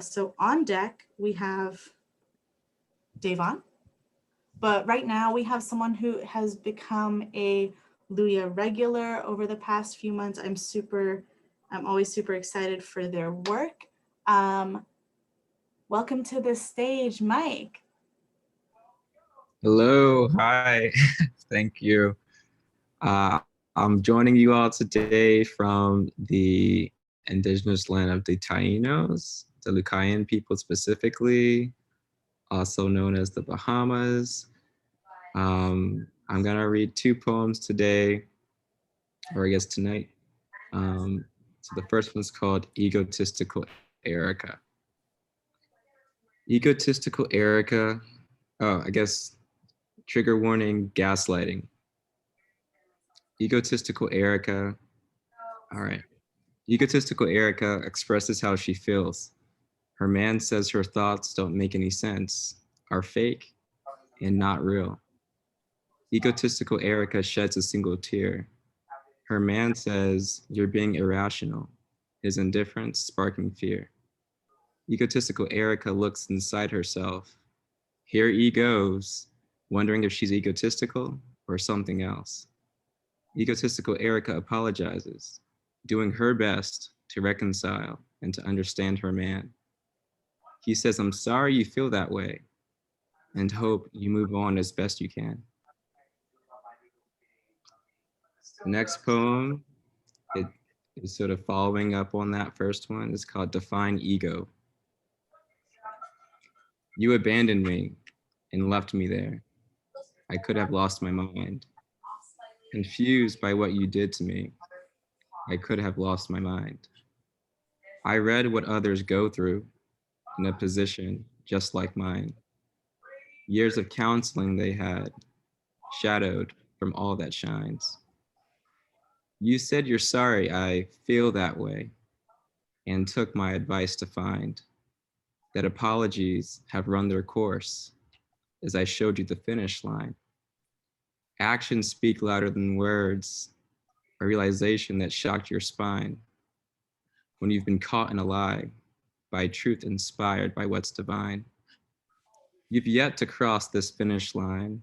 So on deck, we have Davon. But right now, we have someone who has become a Luya regular over the past few months. I'm always super excited for their work. Welcome to the stage, Mike. Hello, hi, thank you. I'm joining you all today from the indigenous land of the Tainos, the Lucayan people specifically, also known as the Bahamas. I'm gonna read two poems today, or I guess tonight. So the first one's called Egotistical Erica. Egotistical Erica, oh, I guess trigger warning, gaslighting. Egotistical Erica, all right. Egotistical Erica expresses how she feels. Her man says her thoughts don't make any sense, are fake, and not real. Egotistical Erica sheds a single tear. Her man says, "You're being irrational," his indifference sparking fear. Egotistical Erica looks inside herself. Here E goes, wondering if she's egotistical or something else. Egotistical Erica apologizes, doing her best to reconcile and to understand her man. He says, "I'm sorry you feel that way and hope you move on as best you can." The next poem, it is sort of following up on that first one. It's called Define Ego. You abandoned me and left me there. I could have lost my mind. Confused by what you did to me, I could have lost my mind. I read what others go through in a position just like mine. Years of counseling they had, shadowed from all that shines. You said you're sorry I feel that way, and took my advice to find that apologies have run their course as I showed you the finish line. Actions speak louder than words, a realization that shocked your spine when you've been caught in a lie by truth inspired by what's divine. You've yet to cross this finish line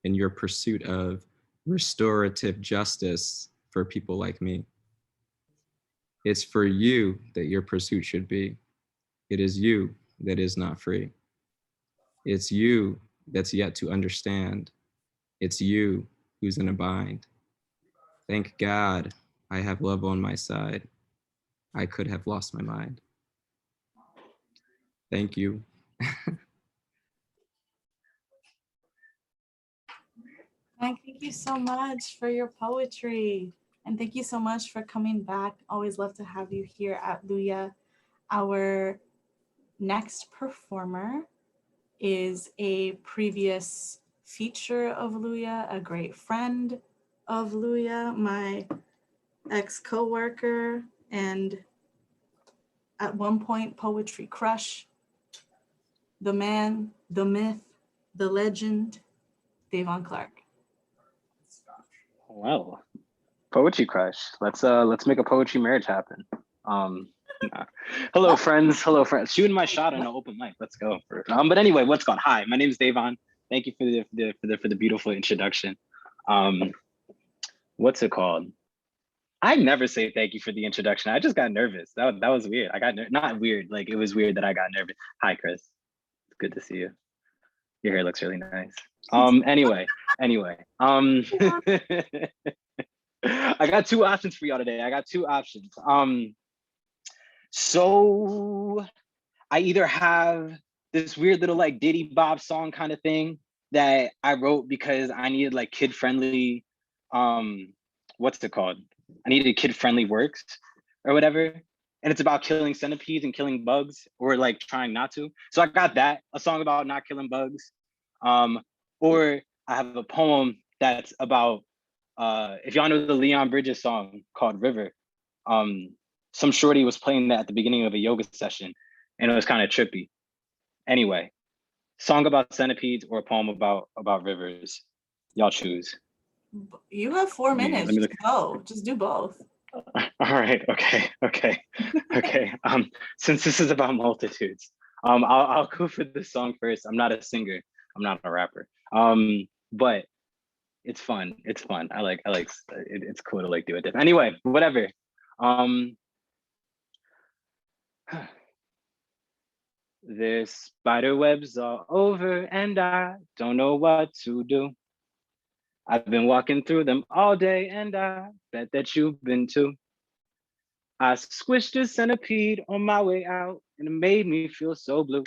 in your pursuit of restorative justice for people like me. It's for you that your pursuit should be. It is you that is not free. It's you that's yet to understand. It's you who's in a bind. Thank God I have love on my side. I could have lost my mind. Thank you. Mike, thank you so much for your poetry. And thank you so much for coming back. Always love to have you here at Luya. Our next performer is a previous feature of Luya, a great friend of Luya, my ex-coworker, and at one point poetry crush, the man, the myth, the legend, Davon Clark. Well, poetry crush. Let's make a poetry marriage happen. Nah. Hello friends. Hello friends. Shooting my shot on an open mic. Let's go. But anyway, what's going? Hi, my name is Davon. Thank you for the beautiful introduction. What's it called? I never say thank you for the introduction. I just got nervous. That was weird. I got not weird. Like it was weird that I got nervous. Hi, Chris. It's good to see you. Your hair looks really nice. Anyway. I got two options for y'all today. I got two options. So I either have this weird little like Diddy Bob song kind of thing that I wrote because I needed like kid-friendly, what's it called? I needed kid-friendly works or whatever. And it's about killing centipedes and killing bugs or like trying not to. So I got that, a song about not killing bugs. Or I have a poem that's about, if y'all know the Leon Bridges song called River, some shorty was playing that at the beginning of a yoga session and it was kind of trippy. Anyway, song about centipedes or a poem about rivers. Y'all choose. You have 4 minutes. Let me look. Just go. Just do both. All right. Okay. Since this is about multitudes, I'll go for the song first. I'm not a singer. I'm not a rapper. But it's fun. It's fun. It's cool to like do it. Anyway, whatever. Um, there's spider webs all over, and I don't know what to do. I've been walking through them all day, and I bet that you've been too. I squished a centipede on my way out, and it made me feel so blue.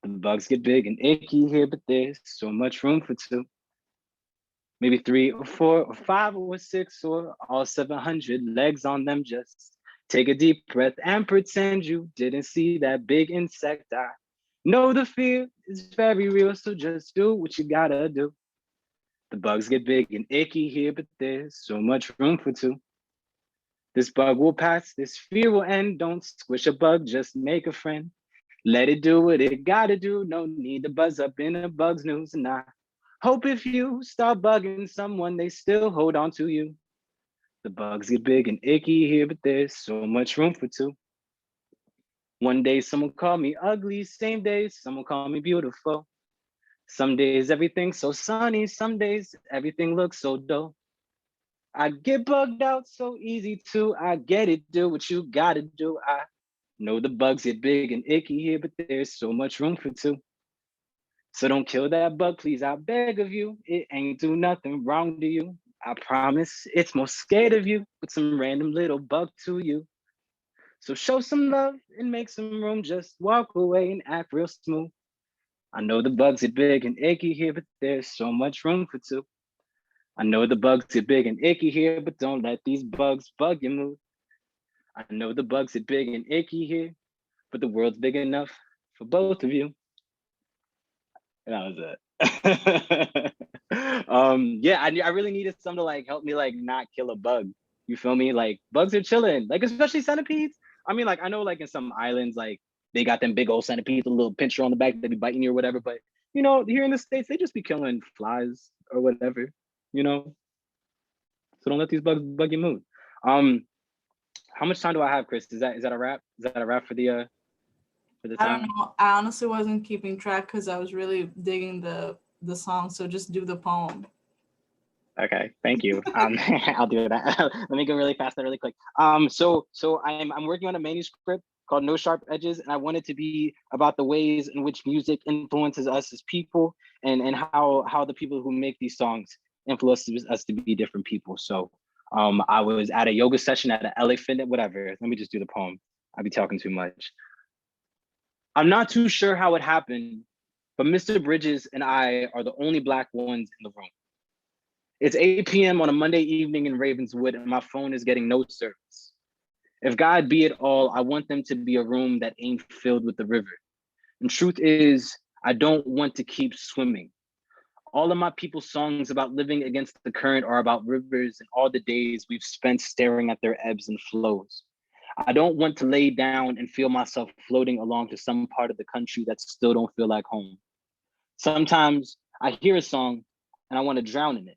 The bugs get big and icky here, but there's so much room for two. Maybe 3 or 4 or 5 or 6 or all 700 legs on them. Just take a deep breath and pretend you didn't see that big insect. I know the fear is very real, so just do what you gotta do. The bugs get big and icky here, but there's so much room for two. This bug will pass, this fear will end. Don't squish a bug, just make a friend. Let it do what it gotta do. No need to buzz up in a bug's news. And I hope if you start bugging someone, they still hold on to you. The bugs get big and icky here, but there's so much room for two. One day someone called me ugly, same day someone called me beautiful. Some days everything's so sunny, some days everything looks so dull. I get bugged out so easy too. I get it, do what you gotta do. I know the bugs get big and icky here, but there's so much room for two. So don't kill that bug, please, I beg of you. It ain't do nothing wrong to you. I promise it's more scared of you with some random little bug to you. So show some love and make some room. Just walk away and act real smooth. I know the bugs get big and icky here, but there's so much room for two. I know the bugs get big and icky here, but don't let these bugs bug your mood. I know the bugs get big and icky here, but the world's big enough for both of you. And that was it. Yeah, I really needed something to like help me like not kill a bug. You feel me? Like bugs are chilling, like especially centipedes. I mean, like I know like in some islands, like they got them big old centipedes, a little pincher on the back that be biting you or whatever. But you know, here in the States, they just be killing flies or whatever, you know. So don't let these bugs bug your mood. Um, how much time do I have, Chris? Is that a wrap? Is that a wrap for the I don't time? know. I honestly wasn't keeping track because I was really digging the song. So just do the poem. Okay, thank you. I'll do that. Let me go really fast and really quick. So I'm working on a manuscript called No Sharp Edges, and I want it to be about the ways in which music influences us as people, and how the people who make these songs influence us to be different people. So I was at a yoga session at a LA Fitness, whatever. Let me just do the poem. I'll be talking too much. I'm not too sure how it happened, but Mr. Bridges and I are the only Black ones in the room. It's 8 p.m. on a Monday evening in Ravenswood, and my phone is getting no service. If God be it all, I want them to be a room that ain't filled with the river. And truth is, I don't want to keep swimming. All of my people's songs about living against the current are about rivers and all the days we've spent staring at their ebbs and flows. I don't want to lay down and feel myself floating along to some part of the country that still don't feel like home. Sometimes I hear a song and I want to drown in it.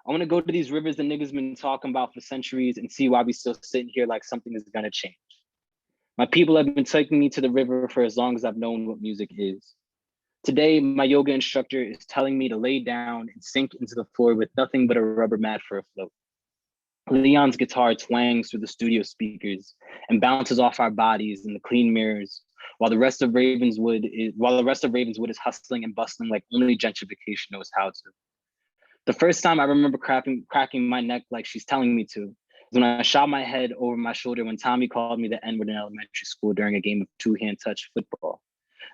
I want to go to these rivers that niggas been talking about for centuries and see why we still sitting here like something is gonna change. My people have been taking me to the river for as long as I've known what music is. Today, my yoga instructor is telling me to lay down and sink into the floor with nothing but a rubber mat for a float. Leon's guitar twangs through the studio speakers and bounces off our bodies in the clean mirrors, while the rest of Ravenswood is hustling and bustling like only gentrification knows how to. The first time I remember cracking my neck like she's telling me to is when I shot my head over my shoulder when Tommy called me the N-word in elementary school during a game of two-hand touch football.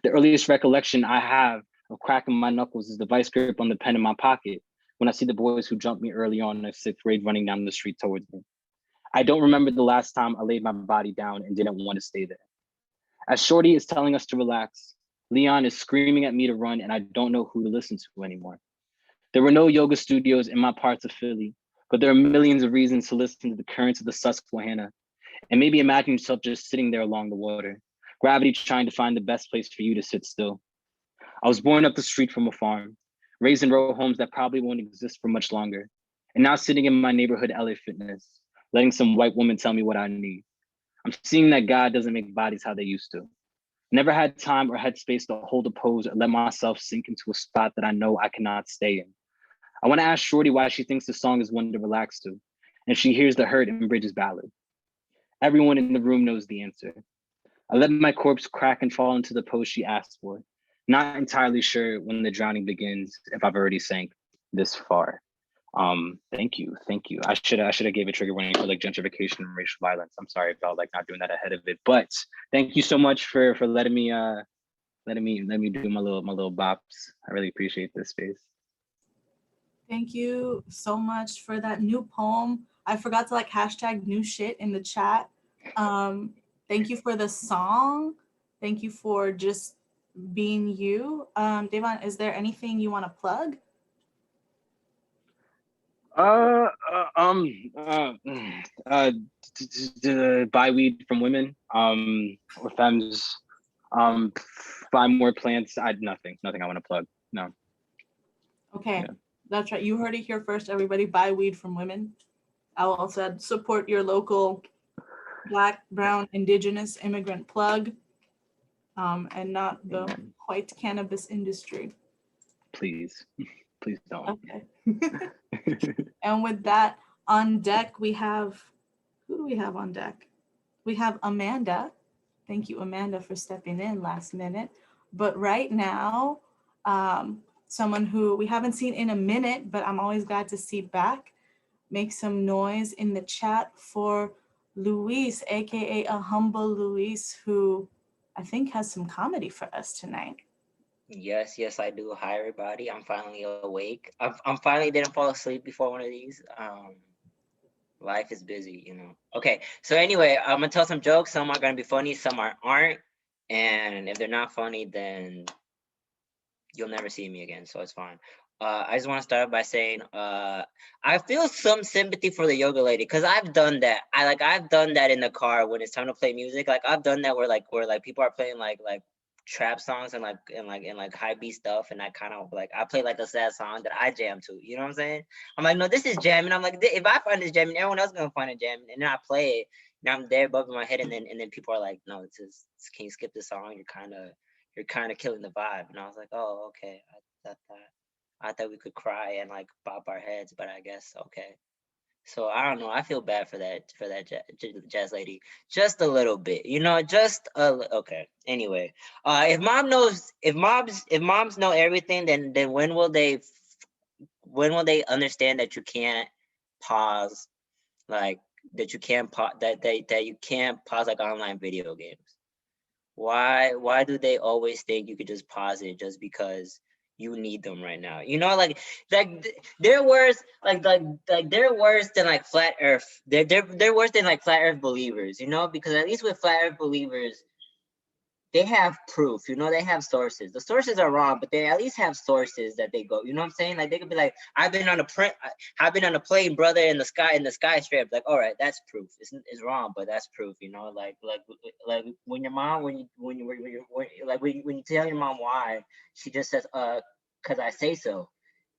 The earliest recollection I have of cracking my knuckles is the vice grip on the pen in my pocket when I see the boys who jumped me early on in sixth grade running down the street towards me. I don't remember the last time I laid my body down and didn't want to stay there. As Shorty is telling us to relax, Leon is screaming at me to run, and I don't know who to listen to anymore. There were no yoga studios in my parts of Philly, but there are millions of reasons to listen to the currents of the Susquehanna and maybe imagine yourself just sitting there along the water, gravity trying to find the best place for you to sit still. I was born up the street from a farm, raised in row homes that probably won't exist for much longer, and now sitting in my neighborhood LA Fitness, letting some white woman tell me what I need. I'm seeing that God doesn't make bodies how they used to. Never had time or headspace to hold a pose or let myself sink into a spot that I know I cannot stay in. I want to ask Shorty why she thinks the song is one to relax to, and if she hears the hurt in Bridges' ballad. Everyone in the room knows the answer. I let my corpse crack and fall into the pose she asked for, not entirely sure when the drowning begins, if I've already sank this far. Thank you. I should have gave a trigger warning for like gentrification and racial violence. I'm sorry about like not doing that ahead of it, but thank you so much for letting me do my little bops. I really appreciate this space. Thank you so much for that new poem. I forgot to like hashtag new shit in the chat. Thank you for the song. Thank you for just being you. Devon, is there anything you want to plug? Buy weed from women, or femmes, buy more plants. Nothing I want to plug. No. Okay, Yeah. That's right. You heard it here first, everybody. Buy weed from women. I'll also add support your local Black, Brown, Indigenous immigrant plug, and not the white cannabis industry. Please don't. Okay. And with that, on deck, we have, who do we have on deck? We have Amanda. Thank you, Amanda, for stepping in last minute. But right now, someone who we haven't seen in a minute, but I'm always glad to see back, make some noise in the chat for Luis, aka a humble Luis, who I think has some comedy for us tonight. Yes, I do. Hi, everybody. I'm finally awake. I'm finally didn't fall asleep before one of these. Life is busy, you know. Okay, so anyway, I'm gonna tell some jokes. Some are gonna be funny, some aren't. And if they're not funny, then you'll never see me again, so it's fine. I just want to start by saying I feel some sympathy for the yoga lady, because I've done that. I've done that in the car when it's time to play music. Like I've done that where people are playing like trap songs and like high beat stuff, and I kind of like I play like a sad song that I jam to. You know what I'm saying? I'm like, no, this is jamming. I'm like, if I find this jamming, everyone else is gonna find it jamming, and then I play it. And I'm there above my head, and then people are like, no, it's just, can you skip the song? You're kind of killing the vibe. And I was like, oh, okay. I thought we could cry and like bop our heads, but I guess okay. So I don't know. I feel bad for that jazz lady, just a little bit, you know, just okay. Anyway, if moms know everything, then when will they understand that you can't pause, like that you can't that you can't pause like online video games? Why do they always think you could just pause it just because you need them right now? You know, like they're worse. Like they're worse than like flat Earth. They're worse than like flat Earth believers. You know, because at least with flat Earth believers, they have proof. You know, they have sources. The sources are wrong, but they at least have sources that they go. You know what I'm saying? Like they could be like, I've been on a plane, brother, in the sky strip. Like, all right, that's proof. It's wrong, but that's proof. You know, like when your mom, when you tell your mom why, she just says, cause I say so,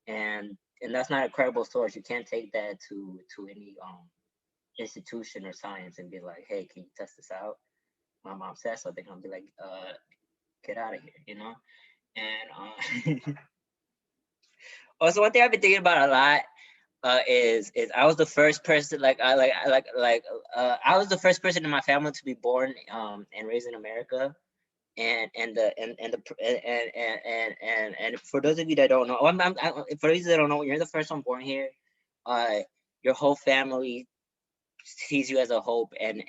and that's not a credible source. You can't take that to any institution or science and be like, hey, can you test this out? My mom says so. They're gonna be like, get out of here, you know. And also one thing I've been thinking about a lot is I was the first person I was the first person in my family to be born and raised in America. And for those of you that don't know, for those that don't know, you're the first one born here. Your whole family sees you as a hope and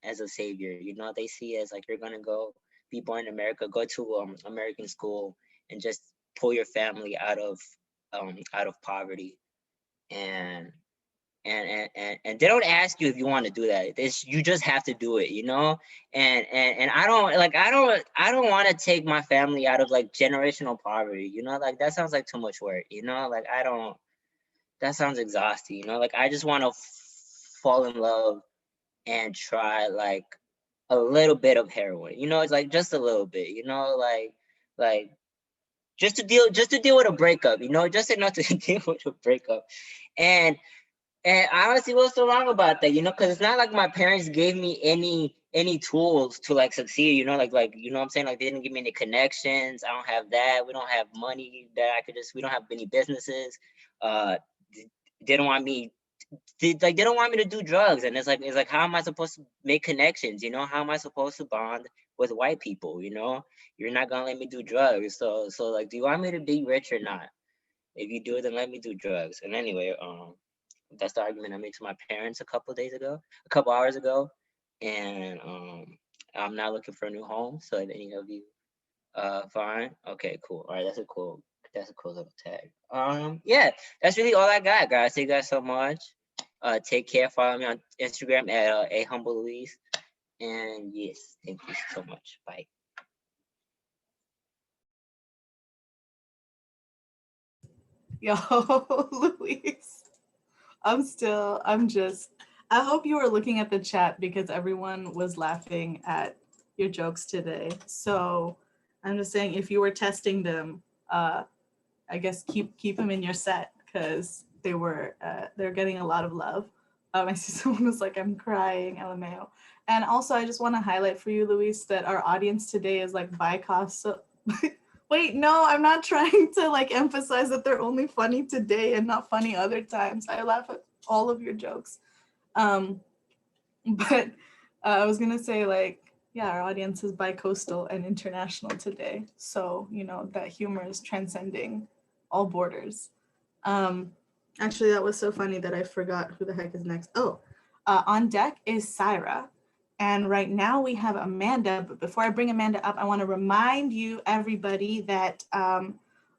as a savior. You know, they see it as like, you're gonna go be born in America, go to American school, and just pull your family out of poverty. And they don't ask you if you want to do that. You just have to do it, you know. And I don't want to take my family out of like generational poverty, you know. Like that sounds like too much work, you know. Like that sounds exhausting, you know. Like I just want to fall in love and try like a little bit of heroin, you know. It's like just a little bit, you know, like just to deal with a breakup, you know, just enough to deal with a breakup. And And honestly, what's so wrong about that? You know, because it's not like my parents gave me any tools to like succeed. You know, like you know what I'm saying. Like they didn't give me any connections. I don't have that. We don't have money that I could just. We don't have any businesses. Uh, they don't want me. They don't want me to do drugs, and it's like how am I supposed to make connections? You know, how am I supposed to bond with white people? You know, you're not gonna let me do drugs. So like, do you want me to be rich or not? If you do it, then let me do drugs. And anyway, that's the argument I made to my parents a couple hours ago, and I'm not looking for a new home. So if any of you, fine, okay, cool. All right, that's a cool little tag. Yeah, that's really all I got, guys. Thank you guys so much. Take care. Follow me on Instagram at a humble Luis. And yes, thank you so much. Bye. Yo, Luis. I hope you were looking at the chat because everyone was laughing at your jokes today. So I'm just saying, if you were testing them, I guess keep them in your set because they're getting a lot of love. I see someone was like, I'm crying, LMAO. And also, I just want to highlight for you, Luis, that our audience today is like bicost. Wait, no, I'm not trying to like emphasize that they're only funny today and not funny other times. I laugh at all of your jokes. Um, but I was gonna say like, yeah, our audience is bi-coastal and international today. So, you know, that humor is transcending all borders. Um, Actually, that was so funny that I forgot who the heck is next. Oh, on deck is Syra. And right now we have Amanda. But before I bring Amanda up, I want to remind you, everybody, that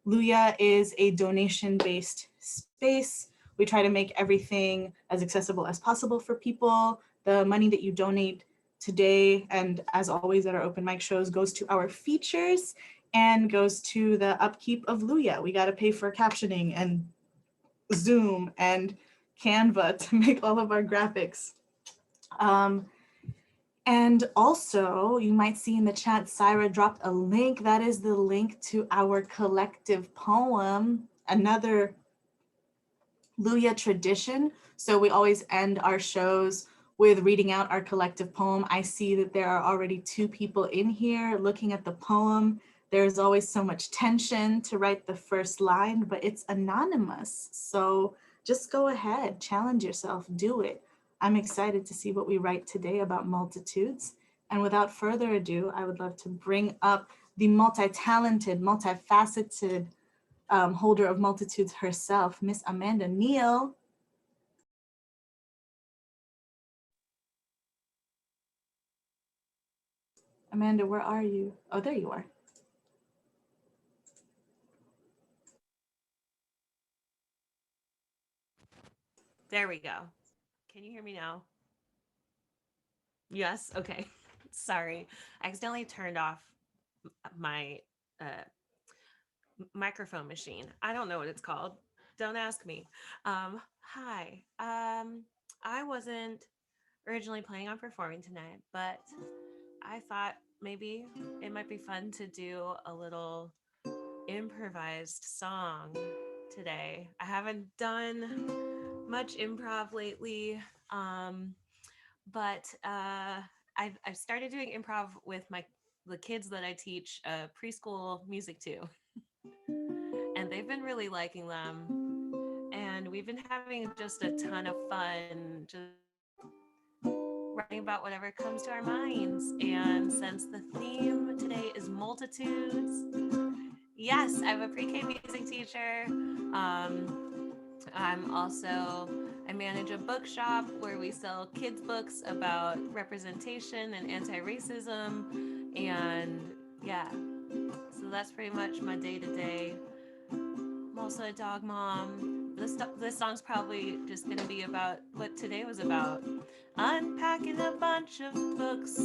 Luya is a donation-based space. We try to make everything as accessible as possible for people. The money that you donate today, and as always at our open mic shows, goes to our features and goes to the upkeep of Luya. We got to pay for captioning and Zoom and Canva to make all of our graphics. And also, you might see in the chat, Syra dropped a link. That is the link to our collective poem, another Luya tradition. So we always end our shows with reading out our collective poem. I see that there are already 2 people in here looking at the poem. There's always so much tension to write the first line, but it's anonymous. So just go ahead, challenge yourself, do it. I'm excited to see what we write today about multitudes. And without further ado, I would love to bring up the multi-talented, multifaceted holder of multitudes herself, Miss Amanda Neal. Amanda, where are you? Oh, there you are. There we go. Can you hear me now? Yes? Okay. Sorry. I accidentally turned off my microphone machine. I don't know what it's called. Don't ask me. Hi. I wasn't originally planning on performing tonight, but I thought maybe it might be fun to do a little improvised song today. I haven't done much improv lately, but I've started doing improv with the kids that I teach preschool music to, and they've been really liking them. And we've been having just a ton of fun, just writing about whatever comes to our minds. And since the theme today is multitudes, yes, I'm a pre-K music teacher. I manage a bookshop where we sell kids books about representation and anti-racism. And yeah, so that's pretty much my day-to-day. I'm also a dog mom. This song's probably just going to be about what today was about. Unpacking a bunch of books.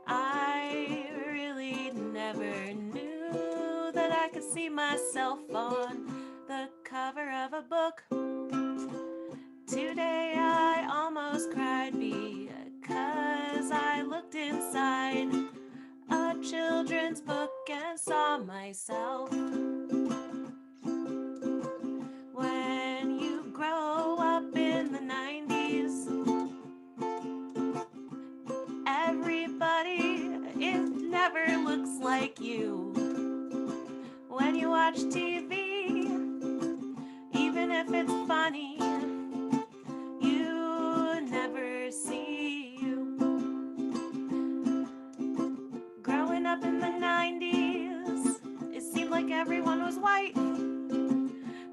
I really never knew that I could see myself on the cover of a book. Today I almost cried because I looked inside a children's book and saw myself. When you grow up in the like you. When you watch TV, even if it's funny, you never see you. Growing up in the 90s, it seemed like everyone was white.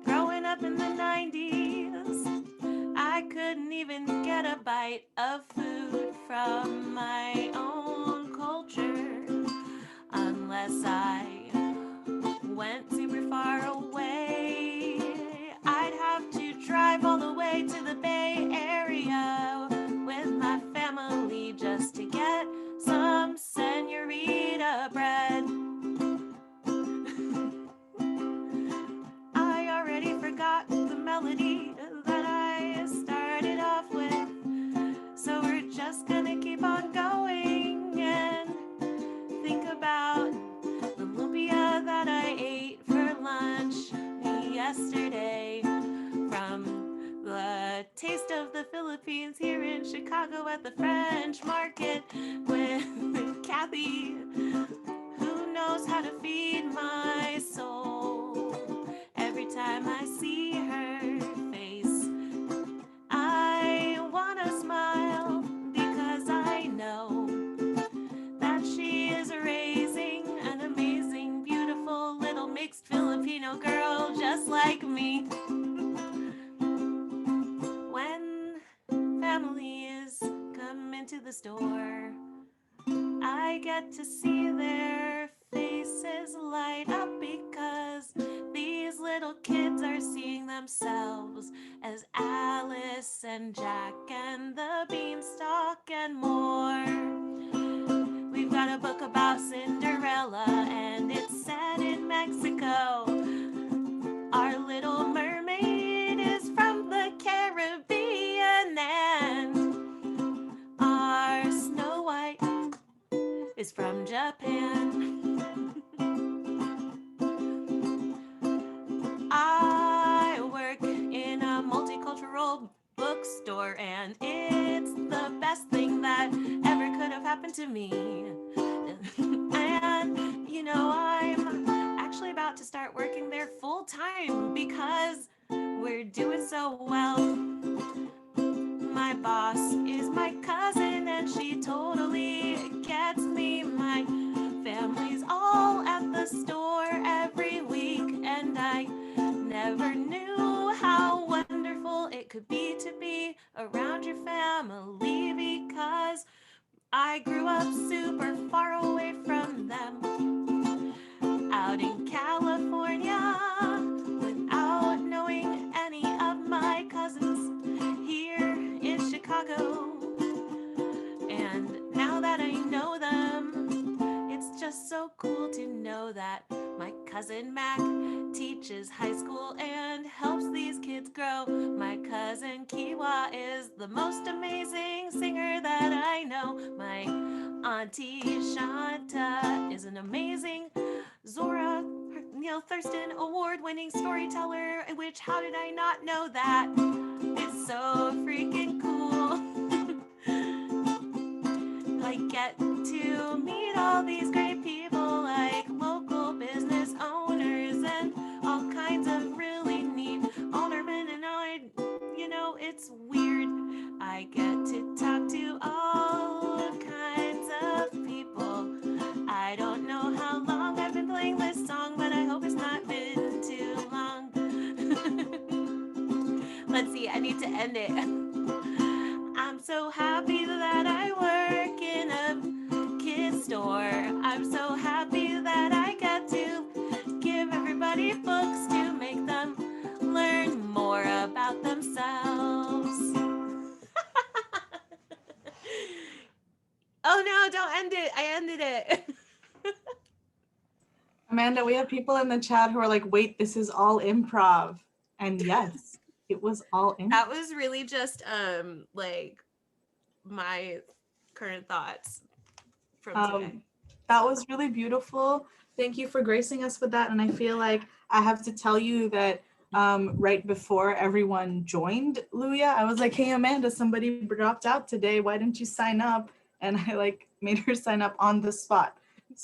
Growing up in the 90s, I couldn't even get a bite of food from my own culture unless I went super far away. I'd have to drive all the way to the Bay Area with my family just to get some senorita bread. I already forgot the melody that I started off with, so we're just gonna keep on going and think about the lumpia that I ate for lunch yesterday from the Taste of the Philippines here in Chicago at the French Market with Kathy, who knows how to feed my soul. Every time I see her face, I wanna smile because I know that she is raising an amazing, beautiful little mixed Filipino girl just like me. When families come into the store, I get to see their faces light up because these little kids are seeing themselves as Alice and Jack and the Beanstalk and more. We've got a book about Cinderella and it's set in Mexico. Our little mermaid is from the Caribbean and our Snow White is from Japan. I work in a multicultural bookstore and it's the best thing that ever could have happened to me. And you know, I'm actually about to start working there full time because we're doing so well. My boss is my cousin and she totally gets me. My family's all at the store every week and I never knew how wonderful it could be to be around your family because I grew up super far away from them, out in California, without knowing any of my cousins here in Chicago. And now that I know them, it's just so cool to know that my cousin Mac teaches high school and helps these kids grow. My cousin Kiwa is the most amazing singer that I know. My auntie Shanta is an amazing Zora Thurston award-winning storyteller, which how did I not know that? It's so freaking cool. I get to meet all these great people like local business owners and all kinds of really neat aldermen and it's weird. I get to talk to all kinds of people. I don't know how long I've been playing this song, but I hope it's not been too long. Let's see, I need to end it. I'm so happy that I work in a kid's store. I'm so happy that I get to give everybody books to make them learn more about themselves. Oh no, don't end it. I ended it. Amanda, we have people in the chat who are like, wait, this is all improv. And yes, it was all improv. That was really just like my current thoughts from today. That was really beautiful. Thank you for gracing us with that. And I feel like I have to tell you that right before everyone joined Luya, I was like, hey, Amanda, somebody dropped out today. Why didn't you sign up? And I like made her sign up on the spot.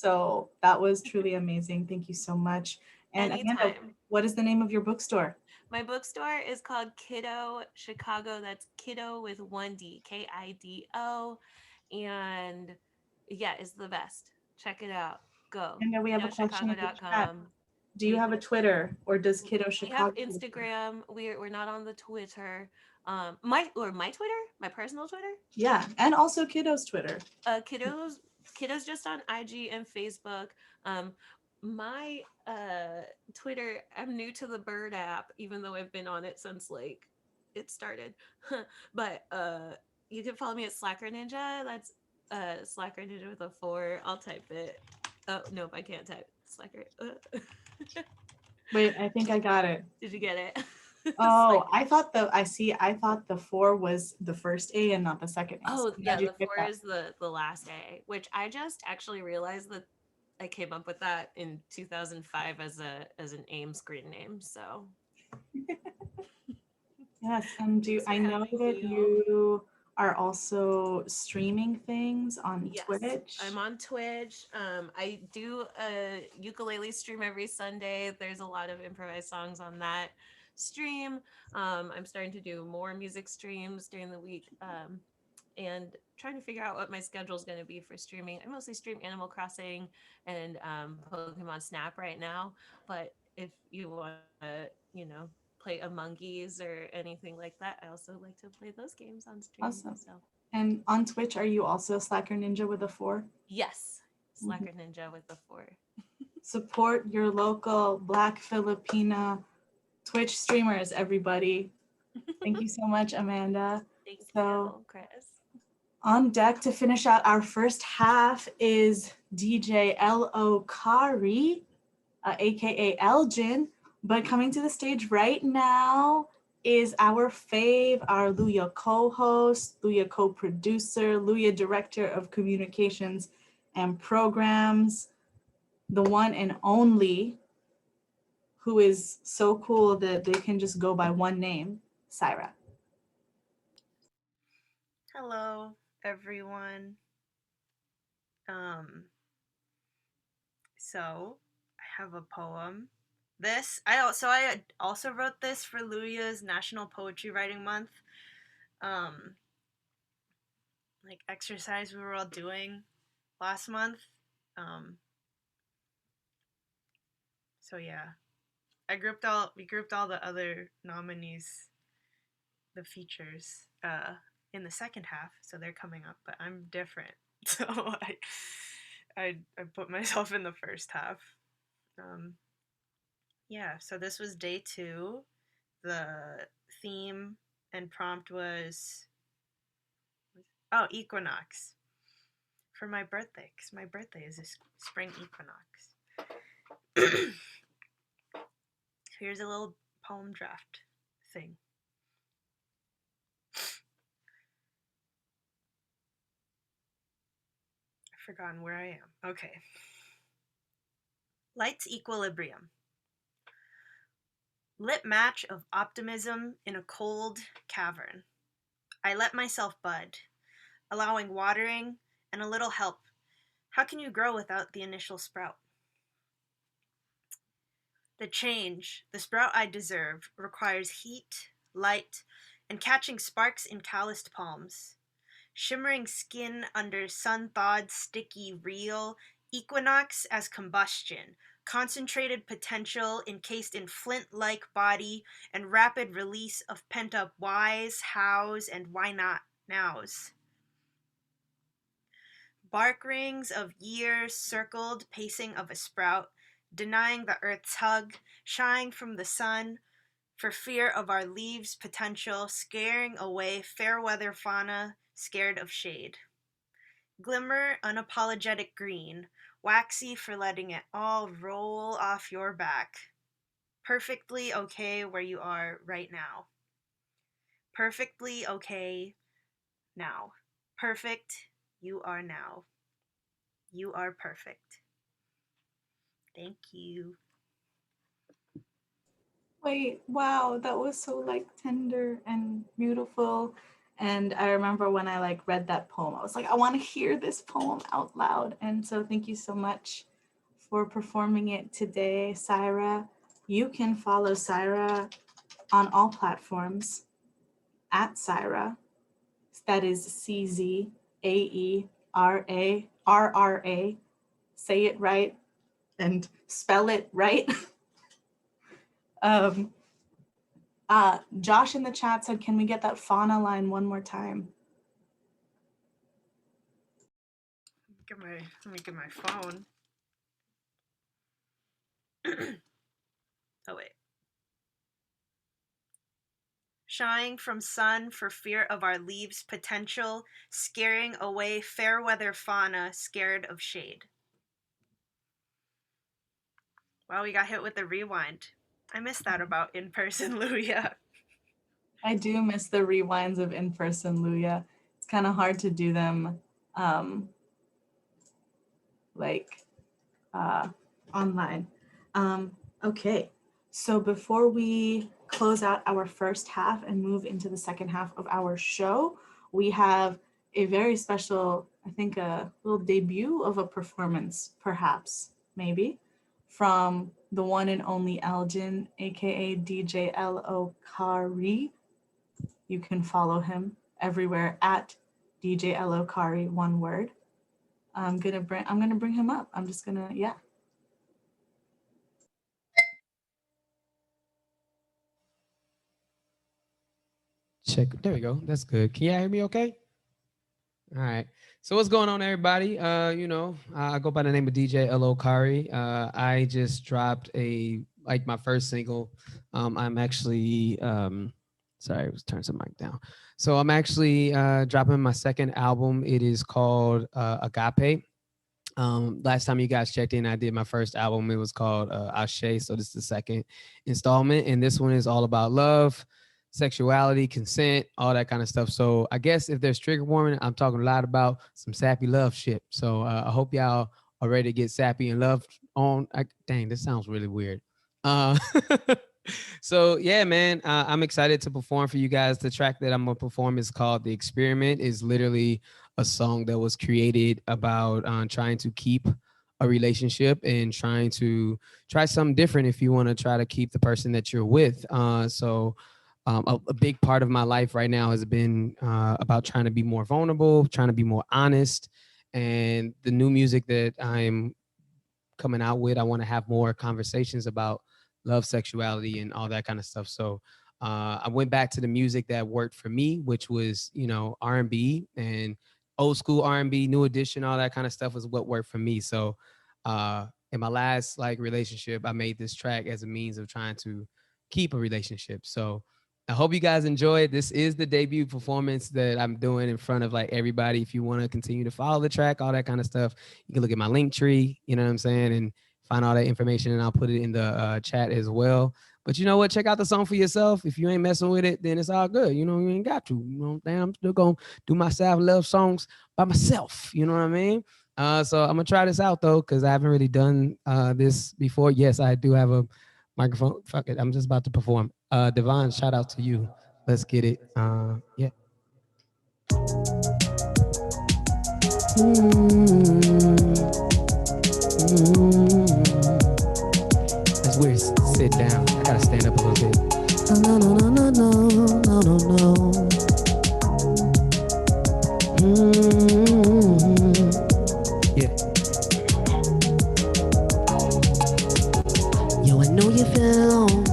So that was truly amazing. Thank you so much. And Amanda, Anytime. what is the name of your bookstore? My bookstore is called Kiddo Chicago. That's Kiddo with one D, Kido. And yeah, it's the best. Check it out. Go. And then we have a question in the chat. KiddoChicago.com. Do you have a Twitter or does Kiddo We have Chicago? Instagram. We're not on the Twitter. My Twitter, my personal Twitter. Yeah, and also Kiddo's Twitter. Kiddos just on IG and Facebook. Um, my Twitter, I'm new to the Bird app, even though I've been on it since like it started. But you can follow me at Slacker Ninja. That's Slacker Ninja with a 4. I'll type it. Oh nope, I can't type Slacker. Wait, I think I got it. Did you get it? Oh, I thought the 4 was the first A and not the second A. Oh So I'm yeah, glad you the picked 4 that. is the last A, which I just actually realized that I came up with that in 2005 as an AIM screen name. So Yes, and thanks for I know having that me, y'all. you are also streaming things on Yes, Twitch. I'm on Twitch. I do a ukulele stream every Sunday. There's a lot of improvised songs on that stream. I'm starting to do more music streams during the week. And trying to figure out what my schedule is going to be for streaming. I mostly stream Animal Crossing and Pokemon Snap right now. But if you want to, play Among Us or anything like that, I also like to play those games on stream. Awesome. So And on Twitch, are you also Slacker Ninja with a 4? yes, Slacker Ninja with the 4. Support your local Black Filipina Twitch streamers, everybody. Thank you so much, Amanda. Thank So you, Chris. on deck to finish out our first half is DJ L.O. Kari, aka Elgin. But coming to the stage right now is our fave, our Luya co-host, Luya co-producer, Luya director of communications and programs, the one and only, who is so cool that they can just go by one name, Syra. Hello, everyone. So I have a poem. I also wrote this for Luya's National Poetry Writing Month. Like exercise we were all doing last month. So yeah, we grouped all the other nominees, the features, in the second half, so they're coming up. But I'm different, so I put myself in the first half. Yeah, so this was day 2. The theme and prompt was equinox for my birthday, because my birthday is a spring equinox. Here's a little poem draft thing. I've forgotten where I am. Okay. Light's equilibrium. Lit match of optimism in a cold cavern. I let myself bud, allowing watering and a little help. How can you grow without the initial sprout? The change, the sprout I deserve, requires heat, light, and catching sparks in calloused palms. Shimmering skin under sun-thawed, sticky, real, equinox as combustion, concentrated potential encased in flint-like body, and rapid release of pent-up whys, hows, and why not nows. Bark rings of years circled, pacing of a sprout, denying the earth's hug, shying from the sun, for fear of our leaves' potential, scaring away fair weather fauna, scared of shade. Glimmer, unapologetic green, waxy for letting it all roll off your back. Perfectly okay where you are right now. Perfectly okay now. Perfect, you are now. You are perfect. Thank you. Wait, wow, that was so like tender and beautiful. And I remember when I like read that poem, I was like, I want to hear this poem out loud. And so thank you so much for performing it today, Syra. You can follow Syra on all platforms at Syra. That is CZAERARRA. Say it right and spell it right. Josh in the chat said, can we get that fauna line one more time? Let me get my phone. Oh wait. Shying from sun for fear of our leaves' potential, scaring away fair weather fauna scared of shade. Wow, we got hit with the rewind. I miss that about in-person Luya. I do miss the rewinds of in-person Luya. It's kind of hard to do them online. Okay, so before we close out our first half and move into the second half of our show, we have a very special, I think a little debut of a performance, perhaps, maybe, from the one and only Elgin, aka DJ L.O. Kari. You can follow him everywhere at DJ L.O. Kari, one word. I'm gonna bring him up. I'm just gonna, yeah. Check. There we go. That's good. Can y'all hear me okay? All right. So what's going on, everybody? I go by the name of DJ L.O. Kari. I just dropped my first single. I'm actually, sorry, let's turn some mic down. So I'm actually dropping my second album. It is called Agape. Last time you guys checked in, I did my first album. It was called Ashe. So this is the second installment. And this one is all about love, sexuality, consent, all that kind of stuff. So I guess if there's trigger warning, I'm talking a lot about some sappy love shit. So I hope y'all are ready to get sappy and love on. Dang, this sounds really weird. So yeah, man, I'm excited to perform for you guys. The track that I'm gonna perform is called The Experiment. Is literally a song that was created about trying to keep a relationship and trying to try something different if you want to try to keep the person that you're with. So a big part of my life right now has been about trying to be more vulnerable, trying to be more honest. And the new music that I'm coming out with, I want to have more conversations about love, sexuality, and all that kind of stuff. So I went back to the music that worked for me, which was, R&B and old school R&B, new edition, all that kind of stuff was what worked for me. So in my last relationship, I made this track as a means of trying to keep a relationship. So I hope you guys enjoy it. This is the debut performance that I'm doing in front of everybody. If you want to continue to follow the track, all that kind of stuff, you can look at my link tree, you know what I'm saying? And find all that information, and I'll put it in the chat as well. But you know what? Check out the song for yourself. If you ain't messing with it, then it's all good. You ain't got to. I'm still going to do my sad love songs by myself. You know what I mean? So I'm going to try this out, though, because I haven't really done this before. Yes, I do have a microphone. Fuck it. I'm just about to perform. Devon, shout out to you. Let's get it. Yeah. That's weird. Sit down. I gotta stand up a little bit. No, no, no, no, no, no, no, no. Yeah. Yo, I know you feel alone.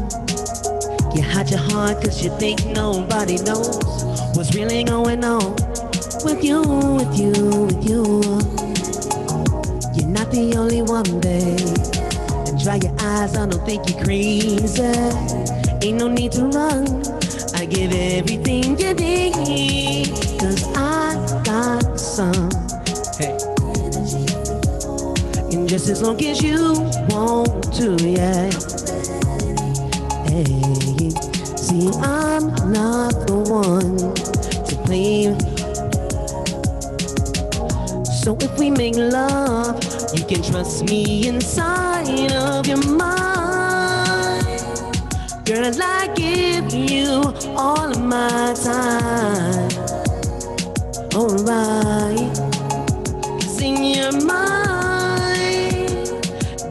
You hide your heart cause you think nobody knows what's really going on with you, with you, with you. You're not the only one, babe. And dry your eyes, I don't think you're crazy. Ain't no need to run. I give everything you need. Cause I got some. Hey. And just as long as you want to, yeah. Hey. See, I'm not the one to blame. So if we make love, you can trust me inside of your mind. Girl, I give you all of my time. Alright, 'cause in your mind,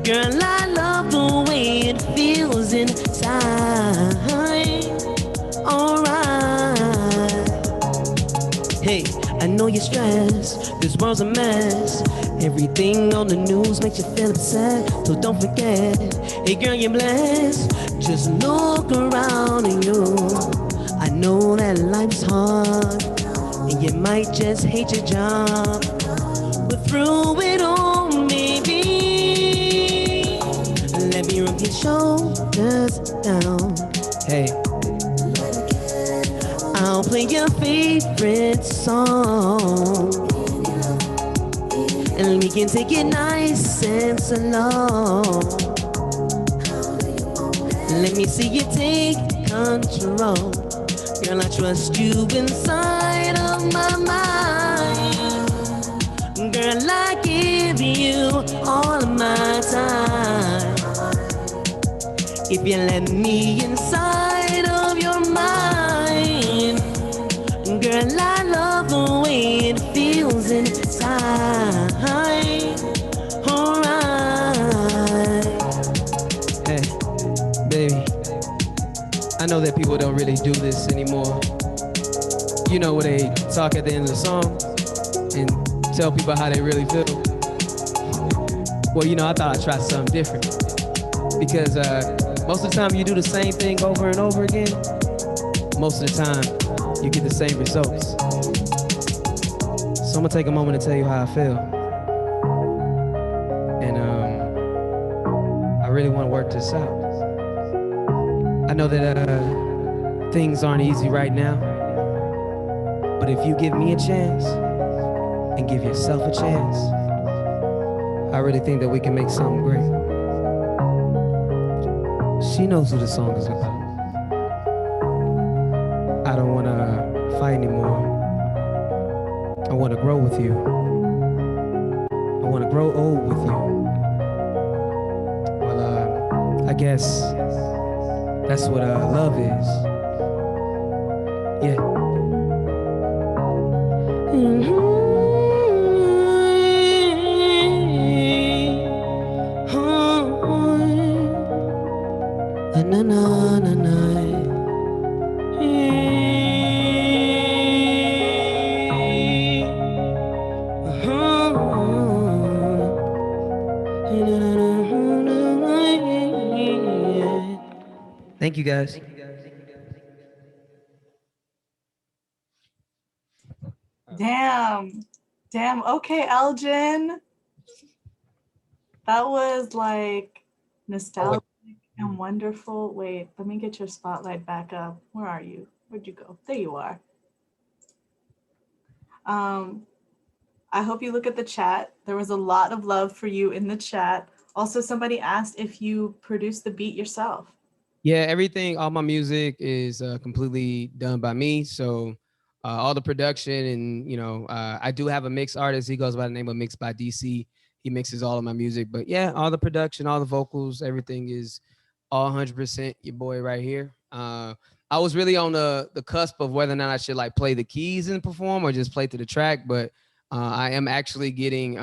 girl, I love the way it feels inside. Alright. Hey, I know you're stressed, this world's a mess. Everything on the news makes you feel upset, so don't forget. Hey girl, you're blessed. Just look around you. I know that life's hard, and you might just hate your job, but through it all, maybe let me rub your shoulders down. Hey, I'll play your favorite song, and we can take it nice and slow. Let me see you take control. Girl, I trust you inside of my mind. Girl, I give you all of my time. If you let me inside of your mind, girl, I love the way it feels inside. Alright. Hey, baby, I know that people don't really do this anymore. You know where they talk at the end of the song and tell people how they really feel. Well, you know, I thought I'd try something different, because most of the time you do the same thing over and over again. Most of the time you get the same results. So I'm gonna take a moment to tell you how I feel. And I really want to work this out. I know that things aren't easy right now, but if you give me a chance and give yourself a chance, I really think that we can make something great. She knows who the song is about. I don't want to fight anymore. I want to grow with you. I want to grow old with you. Well, I guess that's what love is. Yeah. Na na na na. Thank you guys. Damn. Damn. Okay, Elgin. That was like nostalgic and wonderful. Wait, let me get your spotlight back up. Where are you? Where'd you go? There you are. I hope you look at the chat. There was a lot of love for you in the chat. Also, somebody asked if you produced the beat yourself. Yeah, everything, all my music is completely done by me. So all the production and, you know, I do have a mix artist. He goes by the name of Mix by DC. He mixes all of my music. But yeah, all the production, all the vocals, everything is all 100% your boy right here. I was really on the cusp of whether or not I should like play the keys and perform or just play to the track. But I am actually getting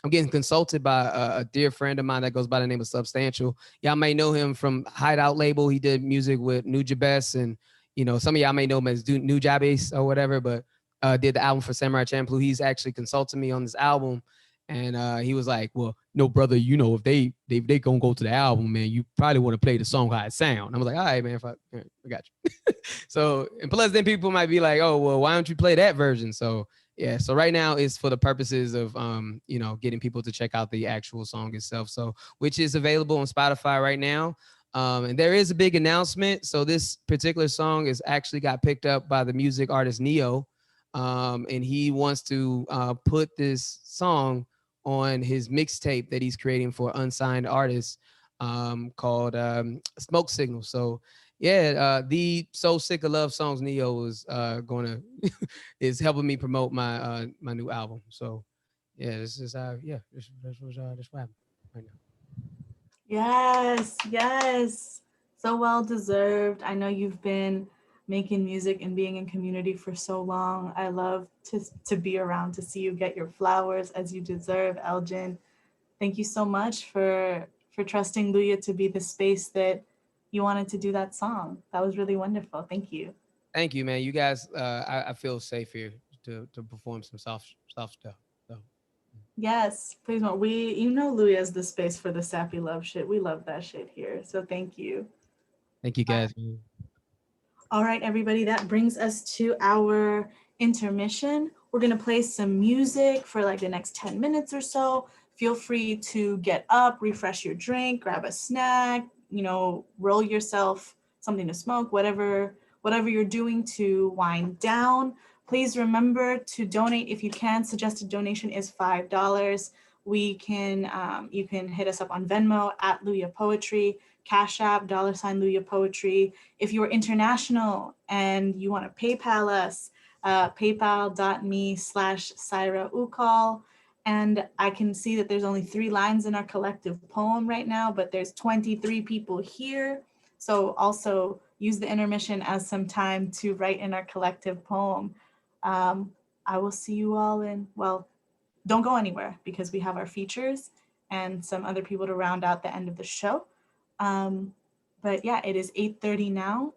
I'm getting consulted by a dear friend of mine that goes by the name of Substantial. Y'all may know him from Hideout label. He did music with Nujabes, and you know, some of y'all may know him as Nujabes or whatever, but did the album for Samurai Champloo. He's actually consulted me on this album. And he was like, well, no, brother, you know, if they gonna go to the album, man, you probably want to play the song how it sound. I was like, all right, man, I got you. So, and plus then people might be like, oh, well, why don't you play that version? So yeah, so right now it's for the purposes of you know, getting people to check out the actual song itself. So which is available on Spotify right now. And there is a big announcement. So this particular song is actually got picked up by the music artist Neo. And he wants to put this song on his mixtape that he's creating for unsigned artists called Smoke Signal. So yeah, the So Sick of Love songs Neo is gonna is helping me promote my my new album. So yeah, this is that's what happened right now. Yes, yes. So well deserved. I know you've been making music and being in community for so long. I love to be around to see you get your flowers as you deserve, Elgin. Thank you so much for trusting Luya to be the space that you wanted to do that song. That was really wonderful. Thank you. Thank you, man. You guys, I feel safe here to perform some soft stuff. So Yes, please don't. You know Luya's the space for the sappy love shit. We love that shit here. So thank you. thank you guys. Man. All right, everybody, that brings us to our intermission. We're going to play some music for like the next 10 minutes or so. Feel free to get up, refresh your drink, grab a snack, roll yourself something to smoke, whatever you're doing to wind down. Please remember to donate if you can. Suggested donation is $5. You can hit us up on Venmo at Luya Poetry, Cash App, $Luya Poetry. If you're international and you want to PayPal us, paypal.me/Syra Ukal. And I can see that there's only 3 lines in our collective poem right now, but there's 23 people here. So also use the intermission as some time to write in our collective poem. I will see you all don't go anywhere because we have our features and some other people to round out the end of the show. But yeah, it is 8:30 now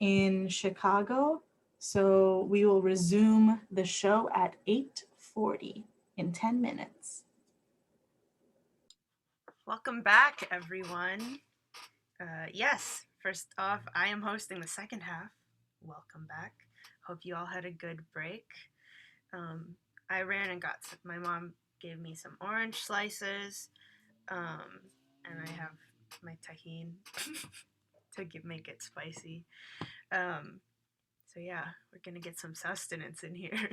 in Chicago. So we will resume the show at 8:40 in 10 minutes. Welcome back, everyone. Yes, first off, I am hosting the second half. Welcome back. Hope you all had a good break. I ran and my mom gave me some orange slices, and I have my tahini to make it spicy. So yeah, we're gonna get some sustenance in here.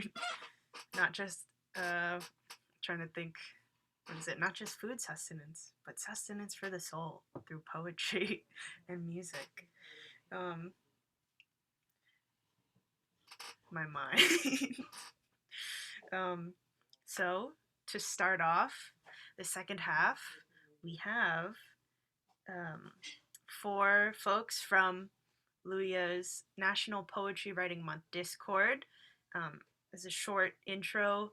Not just trying to think, what is it? Not just food sustenance, but sustenance for the soul through poetry and music. My mind. So to start off the second half, we have 4 folks from Luya's National Poetry Writing Month Discord. As a short intro,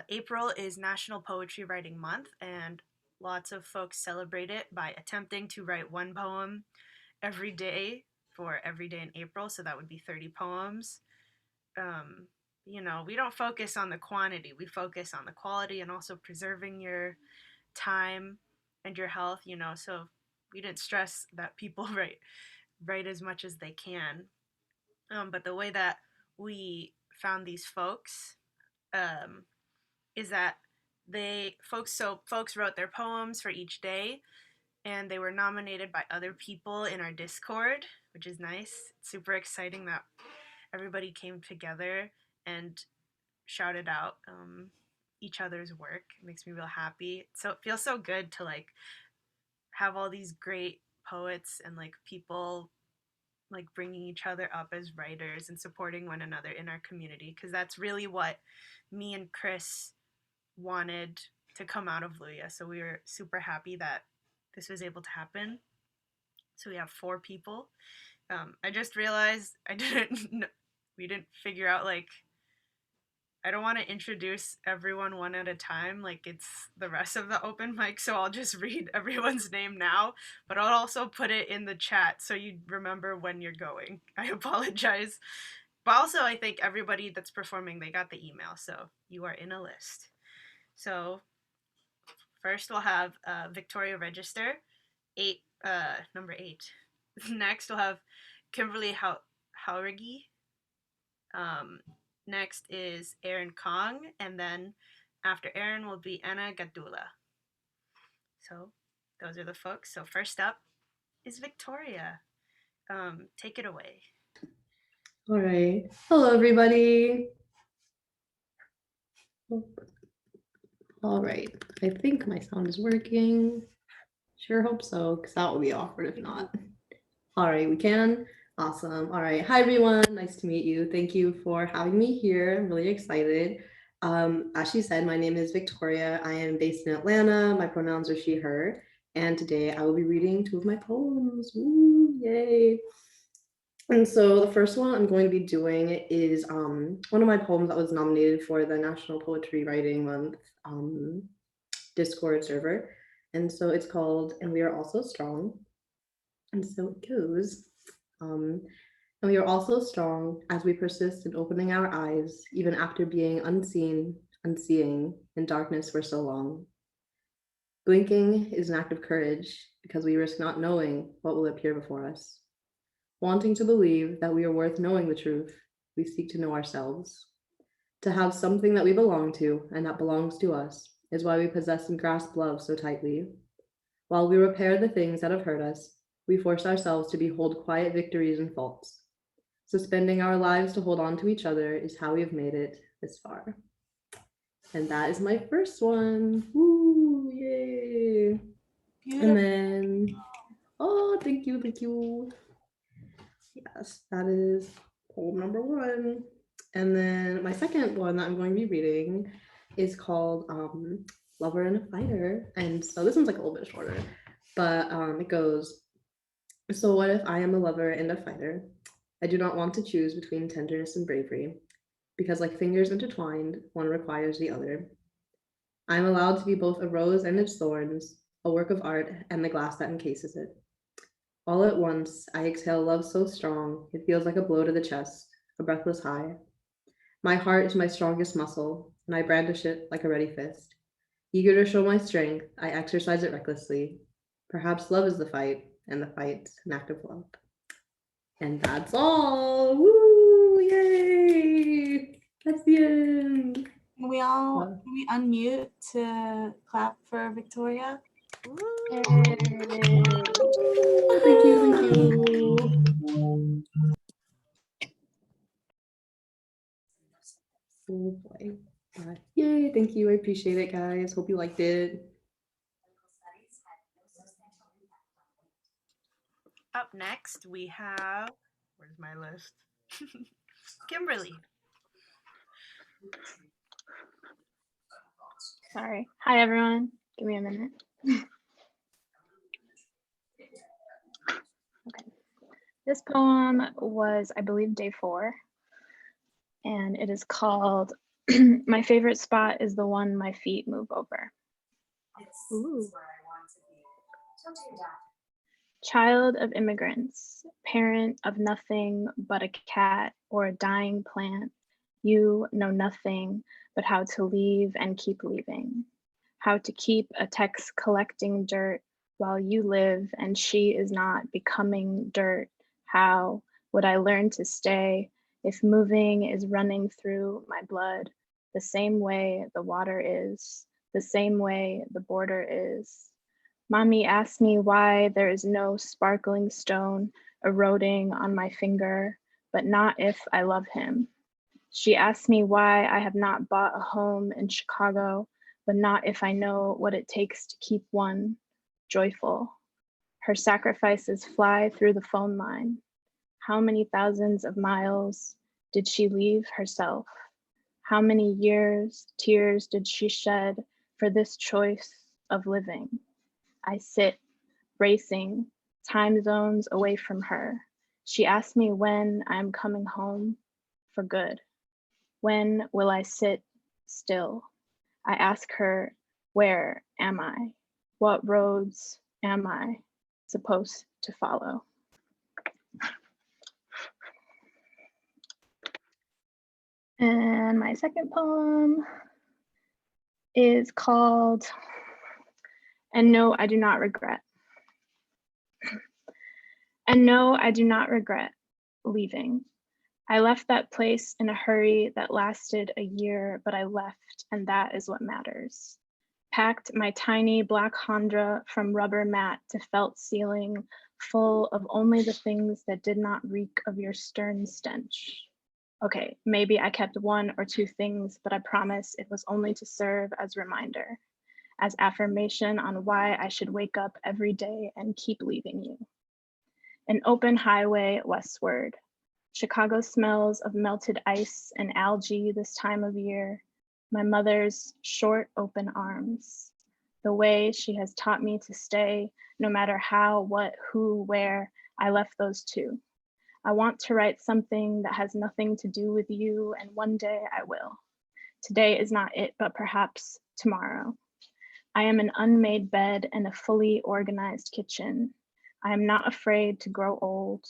April is National Poetry Writing Month, and lots of folks celebrate it by attempting to write 1 poem every day for every day in April, so that would be 30 poems. We don't focus on the quantity, we focus on the quality and also preserving your time and your health, so we didn't stress that people write as much as they can. But the way that we found these folks is that folks wrote their poems for each day, and they were nominated by other people in our Discord, which is nice. It's super exciting that everybody came together and shouted out each other's work. It makes me real happy. So it feels so good to have all these great poets and people bringing each other up as writers and supporting one another in our community, because that's really what me and Chris wanted to come out of Luya. So we were super happy that this was able to happen. So we have 4 people. I just realized we didn't figure out I don't want to introduce everyone one at a time like it's the rest of the open mic, so I'll just read everyone's name now, but I'll also put it in the chat so you remember when you're going. I apologize. But also, I think everybody that's performing, they got the email, so you are in a list. So first we'll have Victoria Register, number 8. Next we'll have Kimberly Haurigi. Next is Aaron Kong, and then after Aaron will be Anna Gadula. So those are the folks. So first up is Victoria. Take it away. All right. Hello, everybody. All right. I think my sound is working. Sure hope so, because that would be awkward if not. All right, we can. Awesome. All right. Hi, everyone. Nice to meet you. Thank you for having me here. I'm really excited. As she said, my name is Victoria. I am based in Atlanta. My pronouns are she, her. And today I will be reading 2 of my poems. Woo, yay! And so the first one I'm going to be doing is one of my poems that was nominated for the National Poetry Writing Month Discord server. And so it's called "And We Are Also Strong." And so it goes. And we are also strong as we persist in opening our eyes, even after being unseen, unseeing in darkness for so long. Blinking is an act of courage because we risk not knowing what will appear before us. Wanting to believe that we are worth knowing the truth, we seek to know ourselves. To have something that we belong to and that belongs to us is why we possess and grasp love so tightly. While we repair the things that have hurt us, we force ourselves to behold quiet victories and faults. Suspending our lives to hold on to each other is how we have made it this far. And that is my first one. Woo, yay. Beautiful. And then, oh, thank you, thank you. Yes, that is poem number 1. And then my second one that I'm going to be reading is called Lover and a Fighter. And so this one's like a little bit shorter, but it goes, so what if I am a lover and a fighter? I do not want to choose between tenderness and bravery, because like fingers intertwined, one requires the other. I am allowed to be both a rose and its thorns, a work of art and the glass that encases it. All at once, I exhale love so strong, it feels like a blow to the chest, a breathless high. My heart is my strongest muscle, and I brandish it like a ready fist. Eager to show my strength, I exercise it recklessly. Perhaps love is the fight, and the fight's an act of love. And that's all. Woo! Yay! That's the end. Can we unmute to clap for Victoria? Thank you. Oh boy. Yay, thank you. I appreciate it, guys. Hope you liked it. Up next, we have, where's my list? Kimberly. Sorry. Hi, everyone. Give me a minute. Okay. This poem was, I believe, day 4, and it is called My Favorite Spot is the One My Feet Move Over. Ooh. Child of immigrants, parent of nothing but a cat or a dying plant, you know nothing but how to leave and keep leaving, how to keep a text collecting dirt while you live and she is not becoming dirt. How would I learn to stay if moving is running through my blood the same way the water is, the same way the border is? Mommy asked me why there is no sparkling stone eroding on my finger, but not if I love him. She asked me why I have not bought a home in Chicago, but not if I know what it takes to keep one joyful. Her sacrifices fly through the phone line. How many thousands of miles did she leave herself? How many years, tears did she shed for this choice of living? I sit, racing, time zones away from her. She asked me when I'm coming home for good. When will I sit still? I ask her, where am I? What roads am I supposed to follow? And my second poem is called And No, I Do Not Regret. And no, I do not regret leaving. I left that place in a hurry that lasted a year, but I left, and that is what matters. Packed my tiny black Honda from rubber mat to felt ceiling, full of only the things that did not reek of your stern stench. Okay, maybe I kept 1 or 2 things, but I promise it was only to serve as reminder, as affirmation on why I should wake up every day and keep leaving you. An open highway westward. Chicago smells of melted ice and algae this time of year. My mother's short open arms. the way she has taught me to stay, no matter how, what, who, where, I left those two. I want to write something that has nothing to do with you, and one day I will. Today is not it, but perhaps tomorrow. I am an unmade bed and a fully organized kitchen. I am not afraid to grow old,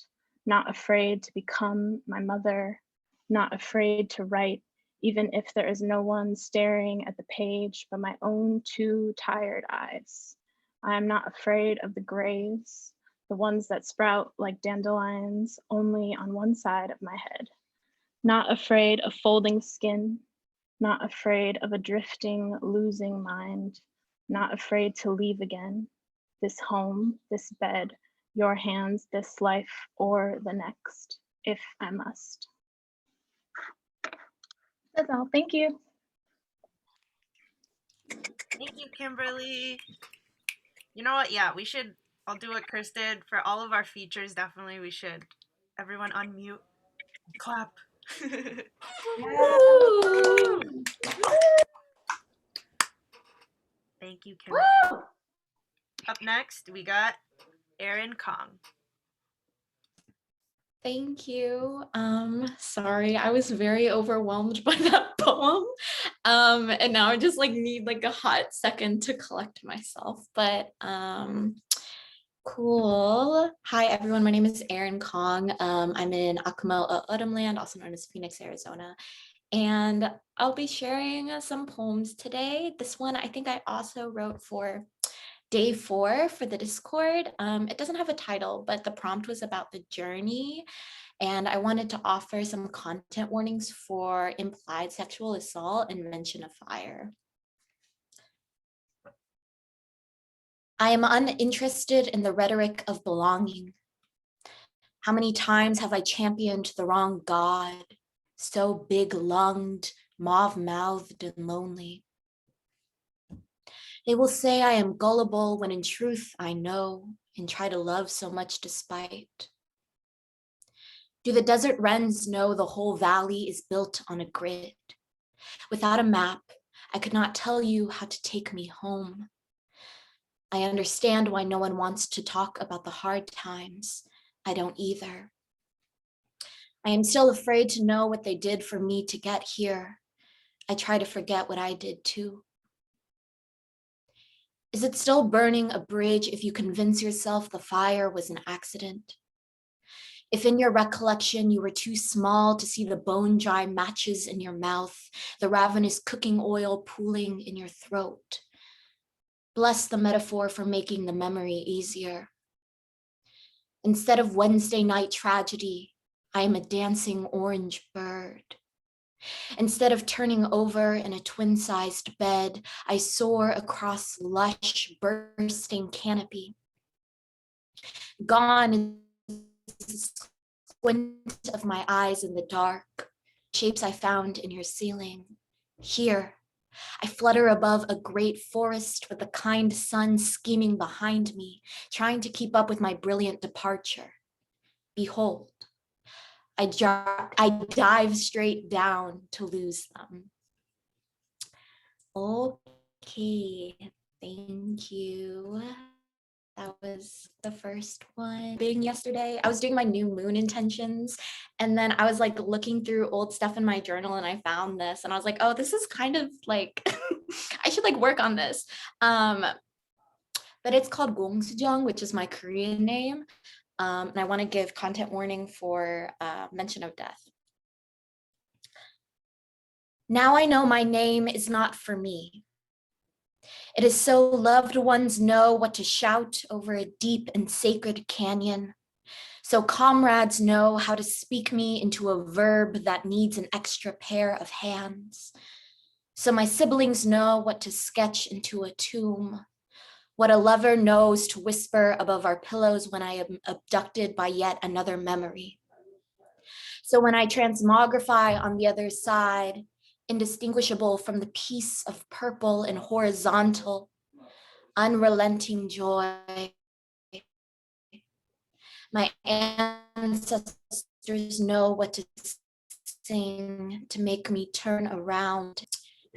not afraid to become my mother, not afraid to write, even if there is no one staring at the page but my own two tired eyes. I am not afraid of the grays, the ones that sprout like dandelions only on one side of my head. Not afraid of folding skin, not afraid of a drifting, losing mind, not afraid to leave again. This home, this bed, your hands, this life, or the next, if I must. That's all. Thank you. Thank you, Kimberly. You know what? Yeah, we should. I'll do what Chris did for all of our features. Definitely, we should. Everyone unmute, clap. Thank you, Kimberly. Up next, we got Erin Kong. Thank you. Sorry, I was very overwhelmed by that poem. And now I just like need like a hot second to collect myself. But cool. Hi everyone, my name is Erin Kong. I'm in Akumo, Autumnland, also known as Phoenix, Arizona. And I'll be sharing some poems today. This one I think I also wrote for day 4 for the Discord. It doesn't have a title, but the prompt was about the journey. And I wanted to offer some content warnings for implied sexual assault and mention of fire. I am uninterested in the rhetoric of belonging. How many times have I championed the wrong God, so big-lunged, mauve-mouthed and lonely? They will say I am gullible when in truth I know and try to love so much despite. Do the desert wrens know the whole valley is built on a grid? Without a map, I could not tell you how to take me home. I understand why no one wants to talk about the hard times. I don't either. I am still afraid to know what they did for me to get here. I try to forget what I did too. Is it still burning a bridge if you convince yourself the fire was an accident? If in your recollection you were too small to see the bone-dry matches in your mouth, the ravenous cooking oil pooling in your throat, bless the metaphor for making the memory easier. Instead of Wednesday night tragedy, I am a dancing orange bird. Instead of turning over in a twin-sized bed, I soar across lush, bursting canopy. Gone is the squint of my eyes in the dark, shapes I found in your ceiling. Here, I flutter above a great forest with the kind sun scheming behind me, trying to keep up with my brilliant departure. Behold, I dive straight down to lose them. Okay, thank you. That was the first one. Being yesterday, I was doing my new moon intentions, and then I was like looking through old stuff in my journal, and I found this, and I was like, oh, this is kind of like, I should like work on this. But it's called Gongsujang, which is my Korean name. And I want to give content warning for mention of death. Now I know my name is not for me. It is so loved ones know what to shout over a deep and sacred canyon. So comrades know how to speak me into a verb that needs an extra pair of hands. So my siblings know what to sketch into a tomb. What a lover knows to whisper above our pillows when I am abducted by yet another memory. So when I transmogrify on the other side, indistinguishable from the piece of purple and horizontal, unrelenting joy. My ancestors know what to sing to make me turn around.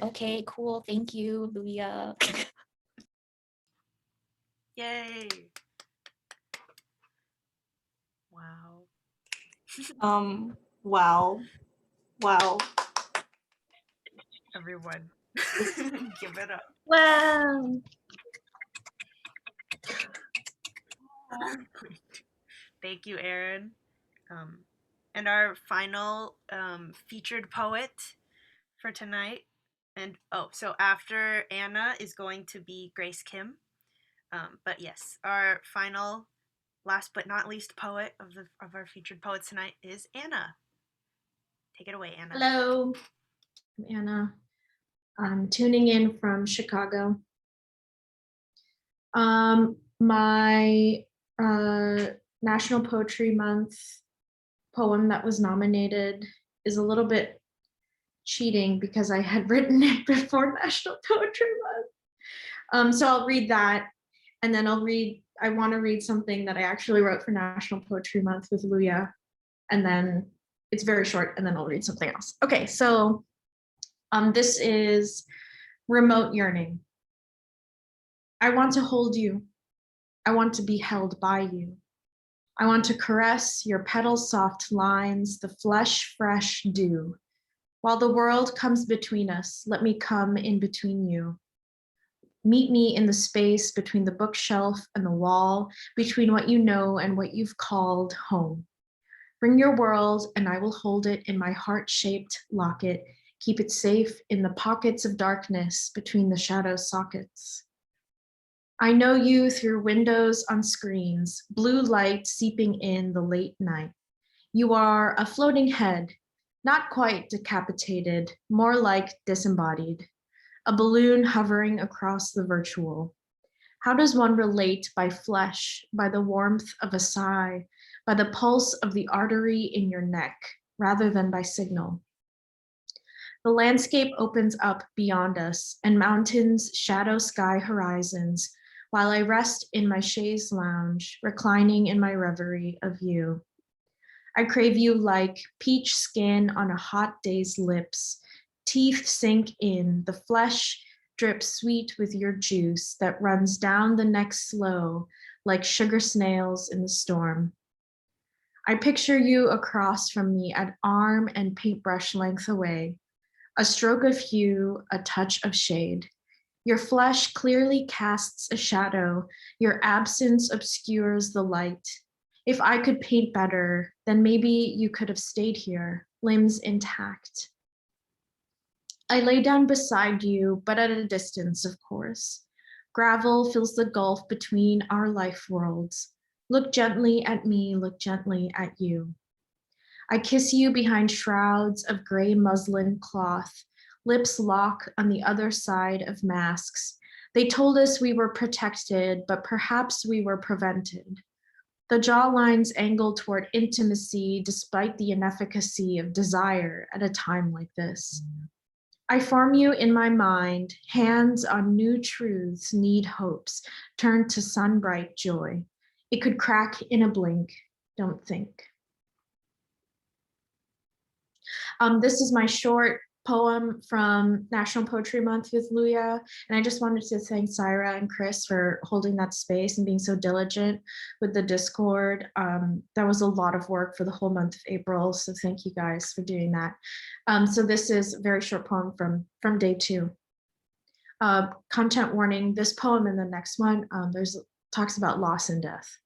Okay, cool. Thank you, Luya. Yay. Wow. Wow. Wow. Everyone, give it up. Wow. Thank you, Aaron. And our final featured poet for tonight. And so after Anna is going to be Grace Kim. But yes, our final, last but not least poet of our featured poets tonight is Anna. Take it away, Anna. Hello, I'm Anna. I'm tuning in from Chicago. My National Poetry Month poem that was nominated is a little bit cheating because I had written it before National Poetry Month. So I'll read that, and then I want to read something that I actually wrote for National Poetry Month with Luya, and then it's very short, and then I'll read something else. Okay, so this is Remote Yearning. I want to hold you. I want to be held by you. I want to caress your petal-soft lines, the flesh-fresh dew. While the world comes between us, let me come in between you. Meet me in the space between the bookshelf and the wall, between what you know and what you've called home. Bring your world and I will hold it in my heart-shaped locket. Keep it safe in the pockets of darkness between the shadow sockets. I know you through windows on screens, blue light seeping in the late night. You are a floating head, not quite decapitated, more like disembodied, a balloon hovering across the virtual. How does one relate by flesh, by the warmth of a sigh, by the pulse of the artery in your neck, rather than by signal? The landscape opens up beyond us, and mountains shadow sky horizons, while I rest in my chaise lounge, reclining in my reverie of you. I crave you like peach skin on a hot day's lips. Teeth sink in, the flesh drips sweet with your juice that runs down the neck slow, like sugar snails in the storm. I picture you across from me at arm and paintbrush length away, a stroke of hue, a touch of shade. Your flesh clearly casts a shadow, your absence obscures the light. If I could paint better, then maybe you could have stayed here, limbs intact. I lay down beside you, but at a distance, of course. Gravel fills the gulf between our life worlds. Look gently at me, look gently at you. I kiss you behind shrouds of gray muslin cloth, lips lock on the other side of masks. They told us we were protected, but perhaps we were prevented. The jawlines angle toward intimacy despite the inefficacy of desire at a time like this. I form you in my mind, hands on new truths need hopes, turn to sunbright joy. It could crack in a blink, don't think. This is my short poem from National Poetry Month with Luya, and I just wanted to thank Syra and Chris for holding that space and being so diligent with the Discord. That was a lot of work for the whole month of April, so thank you guys for doing that. So this is a very short poem from day 2. Content warning, this poem and the next one, talks about loss and death.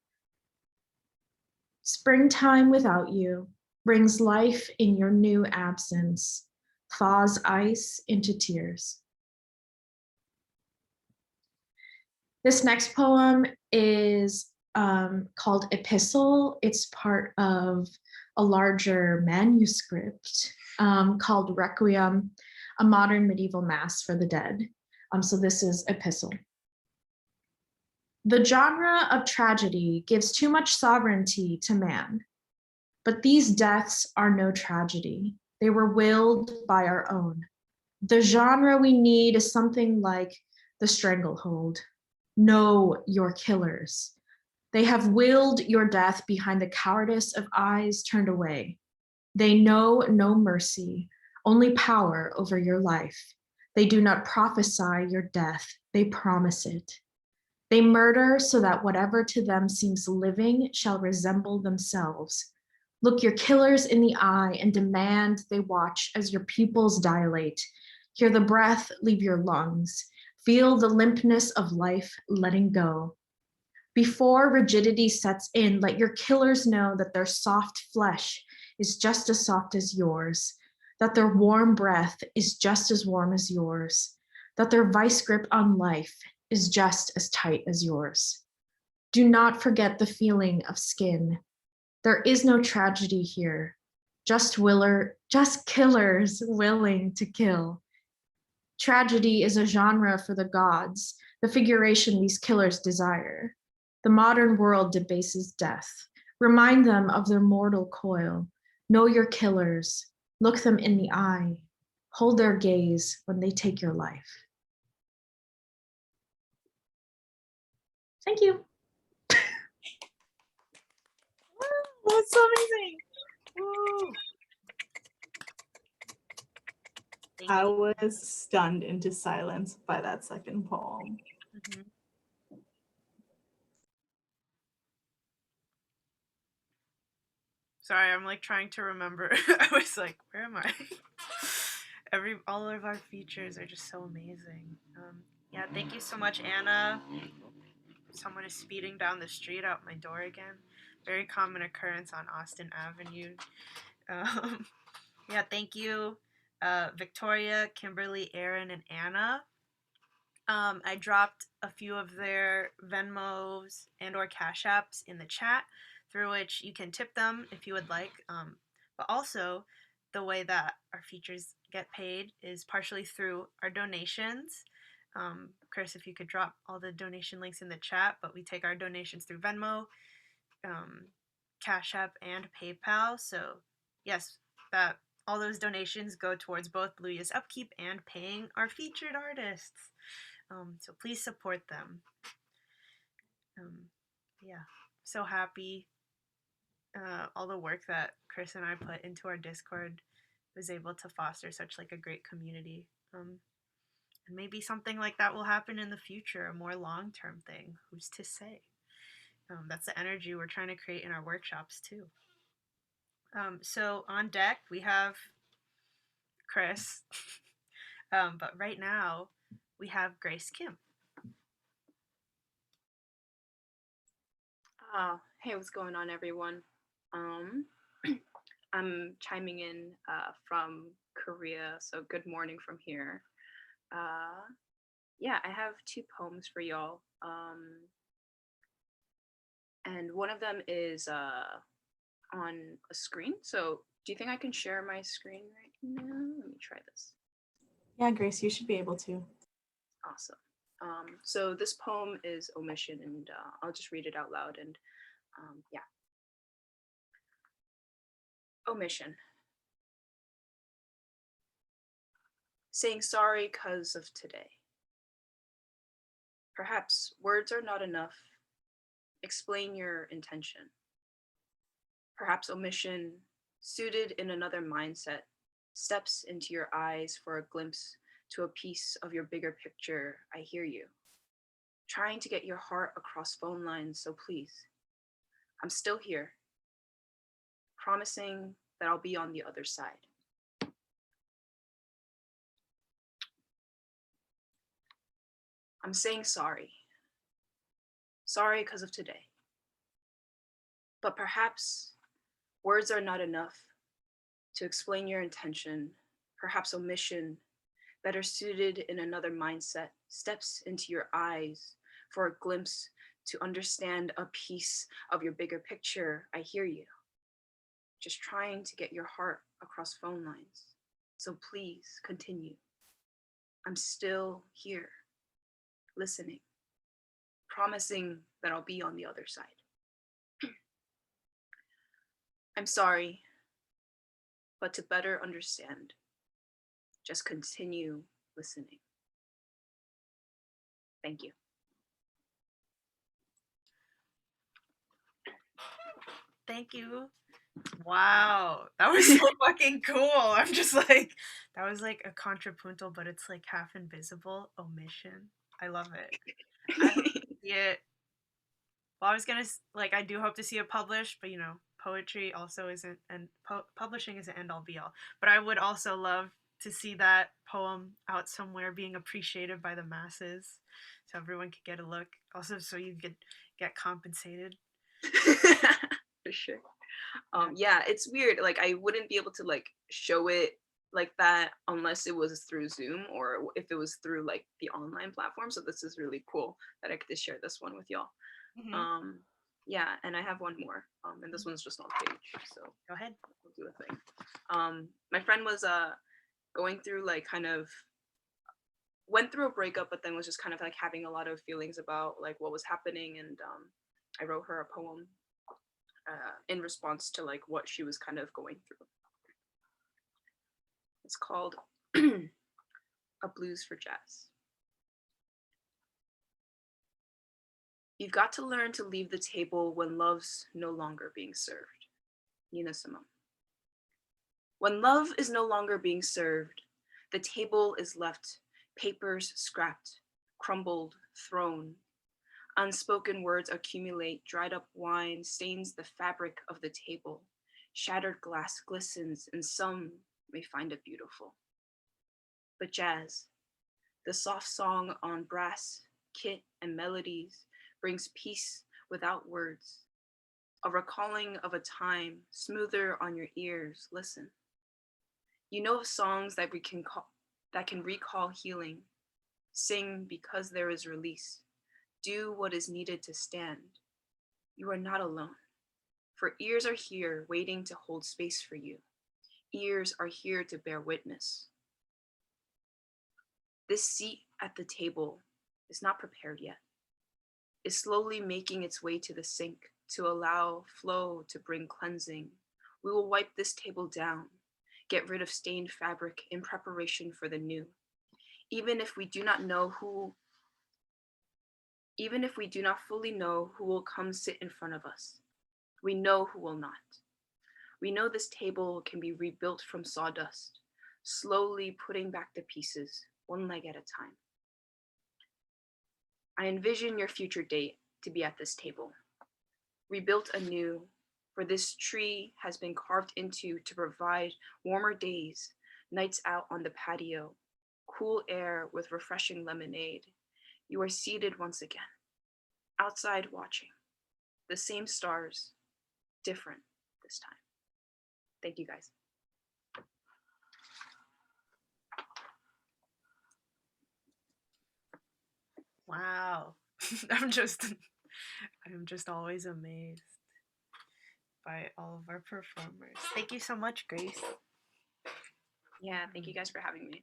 Springtime without you brings life in your new absence, thaws ice into tears. This next poem is called Epistle. It's part of a larger manuscript called Requiem, a modern medieval mass for the dead. So this is Epistle. The genre of tragedy gives too much sovereignty to man. But these deaths are no tragedy. They were willed by our own. The genre we need is something like The Stranglehold. Know your killers. They have willed your death behind the cowardice of eyes turned away. They know no mercy, only power over your life. They do not prophesy your death, they promise it. They murder so that whatever to them seems living shall resemble themselves. Look your killers in the eye and demand they watch as your pupils dilate. Hear the breath leave your lungs. Feel the limpness of life letting go. Before rigidity sets in, let your killers know that their soft flesh is just as soft as yours, that their warm breath is just as warm as yours, that their vice grip on life is just as tight as yours. Do not forget the feeling of skin. There is no tragedy here, just killers willing to kill. Tragedy is a genre for the gods, the figuration these killers desire. The modern world debases death. Remind them of their mortal coil. Know your killers. Look them in the eye. Hold their gaze when they take your life. Thank you. That's so amazing. Woo. I was stunned into silence by that second poem. Mhm. Sorry, I'm like trying to remember. I was like, where am I? All of our features are just so amazing. Yeah, thank you so much, Anna. Someone is speeding down the street out my door again. Very common occurrence on Austin Avenue. Yeah, thank you, Victoria, Kimberly, Aaron, and Anna. I dropped a few of their Venmos and or Cash Apps in the chat, through which you can tip them if you would like. But also, the way that our features get paid is partially through our donations. Chris, if you could drop all the donation links in the chat, but we take our donations through Venmo, Cash App, and PayPal. So yes, that all those donations go towards both Luya's upkeep and paying our featured artists. So please support them. Yeah, so happy. All the work that Chris and I put into our Discord was able to foster such like a great community. And maybe something like that will happen in the future, a more long-term thing. Who's to say? That's the energy we're trying to create in our workshops too. So on deck we have Chris, but right now we have Grace Kim. Hey, what's going on, everyone? I'm chiming in from Korea, so good morning from here. Yeah, I have two poems for y'all. And one of them is on a screen. So do you think I can share my screen right now? Let me try this. Yeah, Grace, you should be able to. Awesome. So this poem is Omission, and I'll just read it out loud. And yeah. Omission. Saying sorry 'cause of today. Perhaps words are not enough. Explain your intention. Perhaps omission, suited in another mindset, steps into your eyes for a glimpse to a piece of your bigger picture. I hear you. Trying to get your heart across phone lines, so please. I'm still here. Promising that I'll be on the other side. I'm saying sorry. Sorry because of today. But perhaps words are not enough to explain your intention. Perhaps omission, better suited in another mindset, steps into your eyes for a glimpse to understand a piece of your bigger picture. I hear you. Just trying to get your heart across phone lines. So please continue. I'm still here, listening, promising that I'll be on the other side. I'm sorry, but to better understand, just continue listening. Thank you. Thank you. Wow, that was so fucking cool. I'm just like, that was like a contrapuntal, but it's like half invisible omission. I love it. see it. Well, I was gonna like, I do hope to see it published, but poetry also isn't, and publishing isn't end all be all. But I would also love to see that poem out somewhere being appreciated by the masses, so everyone could get a look. Also, so you could get compensated. For sure. Yeah, it's weird. Like, I wouldn't be able to like show it like that unless it was through Zoom or if it was through like the online platform. So this is really cool that I get to share this one with y'all. Yeah, and I have one more. And this one's just on page. So go ahead. We'll do a thing. My friend was going through like went through a breakup, but then was just kind of like having a lot of feelings about like what was happening, and I wrote her a poem in response to like what she was kind of going through. It's called A Blues for Jazz. You've got to learn to leave the table when love's no longer being served. Nina Simone. When love is no longer being served, the table is left, papers scrapped, crumbled, thrown. Unspoken words accumulate, dried up wine stains the fabric of the table. Shattered glass glistens, and some may find it beautiful. But jazz, the soft song on brass, kit, and melodies, brings peace without words. A recalling of a time, smoother on your ears, listen. You know of songs that can recall healing. Sing because there is release. Do what is needed to stand. You are not alone. For ears are here waiting to hold space for you. Ears are here to bear witness. This seat at the table is not prepared yet. Is slowly making its way to the sink to allow flow to bring cleansing. We will wipe this table down, get rid of stained fabric in preparation for the new. Even if we do not fully know who will come sit in front of us, we know who will not. We know this table can be rebuilt from sawdust, slowly putting back the pieces, one leg at a time. I envision your future date to be at this table, rebuilt anew, for this tree has been carved into to provide warmer days, nights out on the patio, cool air with refreshing lemonade. You are seated once again, outside watching, the same stars, different this time. Thank you guys. Wow. I'm just always amazed by all of our performers. Thank you so much, Grace. Yeah, thank you guys for having me.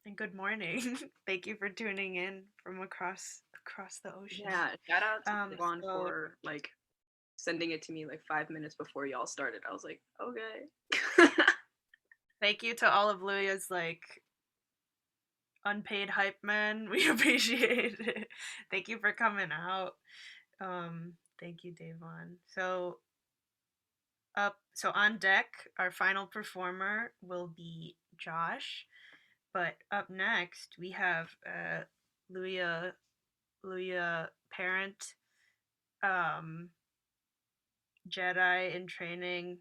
And good morning. Thank you for tuning in from across the ocean. Yeah, shout out to Devon for like sending it to me like 5 minutes before y'all started. I was like, okay. Thank you to all of Luya's like unpaid hype men. We appreciate it. Thank you for coming out. Thank you, Devon. So on deck, our final performer will be Josh. But up next, we have Luya parent, Jedi in training,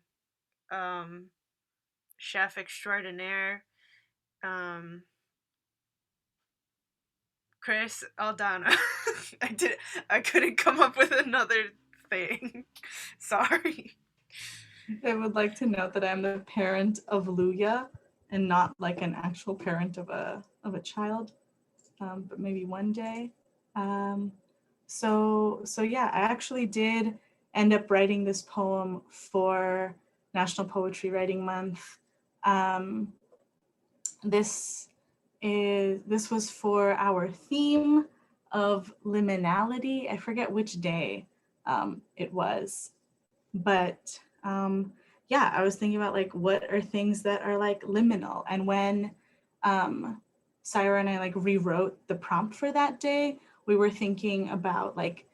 chef extraordinaire, Chris Aldana. I couldn't come up with another thing. Sorry. I would like to note that I'm the parent of Luya and not like an actual parent of a child, but maybe one day. So yeah, I actually did end up writing this poem for National Poetry Writing Month. This was for our theme of liminality. I forget which day it was, but yeah, I was thinking about like what are things that are like liminal, and when Syra and I like rewrote the prompt for that day, we were thinking about like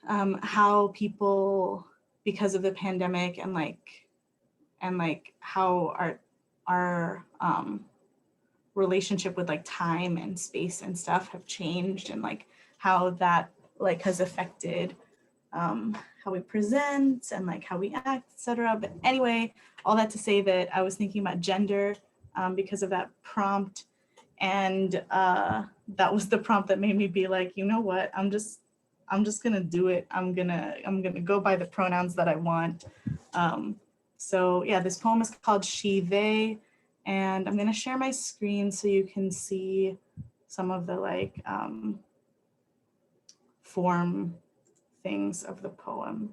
how people, because of the pandemic and like how our relationship with like time and space and stuff have changed, and like how that like has affected how we present and like how we act, etc. But anyway, all that to say that I was thinking about gender because of that prompt, and that was the prompt that made me be like, you know what, I'm just gonna do it. I'm gonna go by the pronouns that I want. So yeah, this poem is called She, They, and I'm gonna share my screen so you can see some of the like form things of the poem.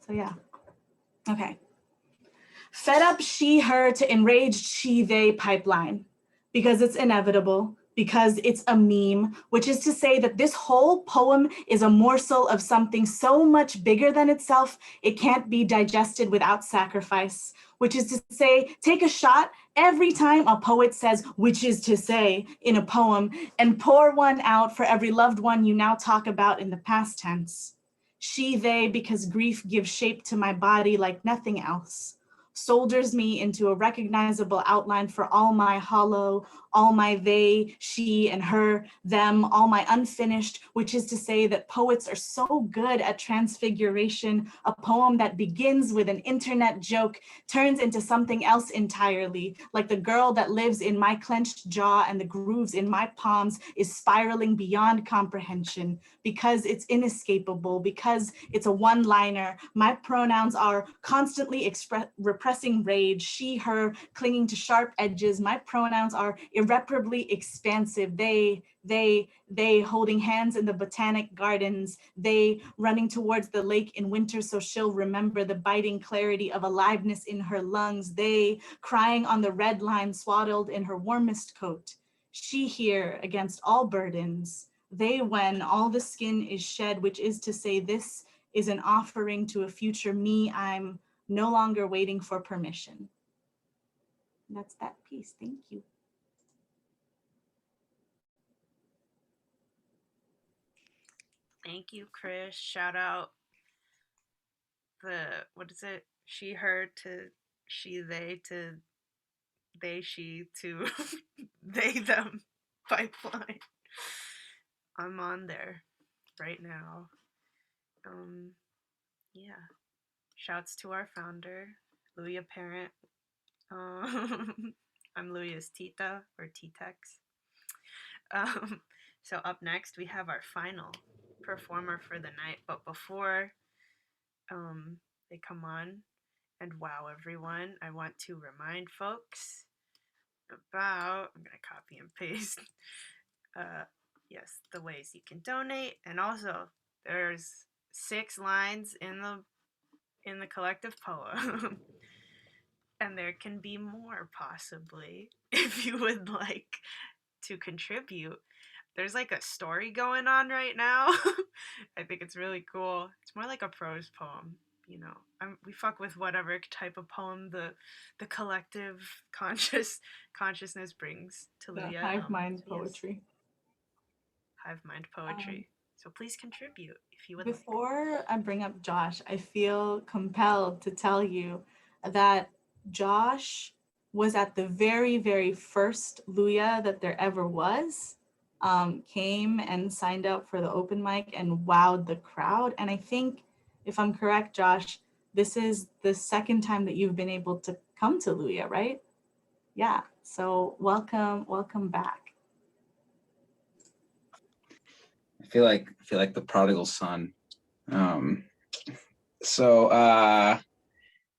So yeah, okay. Fed up she, her to enraged she, they pipeline, because it's inevitable, because it's a meme, which is to say that this whole poem is a morsel of something so much bigger than itself, it can't be digested without sacrifice, which is to say, take a shot every time a poet says, which is to say, in a poem, and pour one out for every loved one you now talk about in the past tense. She, they, because grief gives shape to my body like nothing else, soldiers me into a recognizable outline for all my hollow, all my they, she, and her, them, all my unfinished, which is to say that poets are so good at transfiguration. A poem that begins with an internet joke turns into something else entirely, like the girl that lives in my clenched jaw and the grooves in my palms is spiraling beyond comprehension, because it's inescapable, because it's a one-liner. My pronouns are constantly repressing rage, she, her, clinging to sharp edges. My pronouns are irreparably expansive. They holding hands in the botanic gardens. They running towards the lake in winter so she'll remember the biting clarity of aliveness in her lungs. They crying on the red line swaddled in her warmest coat. She here against all burdens. They when all the skin is shed, which is to say this is an offering to a future me. I'm no longer waiting for permission. That's that piece. Thank you. Thank you, Chris. Shout out the, what is it? She, her to she, they to they, she to they, them pipeline. I'm on there right now. Yeah. Shouts to our founder, Luya Parent. I'm Luya's Tita or T-Tex. So up next we have our final performer for the night, but before they come on and wow everyone, I want to remind folks about, I'm gonna copy and paste, yes, the ways you can donate, and also there's 6 lines in the collective poem. And there can be more possibly if you would like to contribute. There's like a story going on right now. I think it's really cool. It's more like a prose poem, you know. We fuck with whatever type of poem the collective consciousness brings to Luya. Hive mind poetry. Hive mind poetry. So please contribute if you would Before like. I bring up Josh, I feel compelled to tell you that Josh was at the very, very first Luya that there ever was, came and signed up for the open mic and wowed the crowd. And I think, if I'm correct, Josh, this is the second time that you've been able to come to Luya, right? Yeah, so welcome back. I feel like the prodigal son.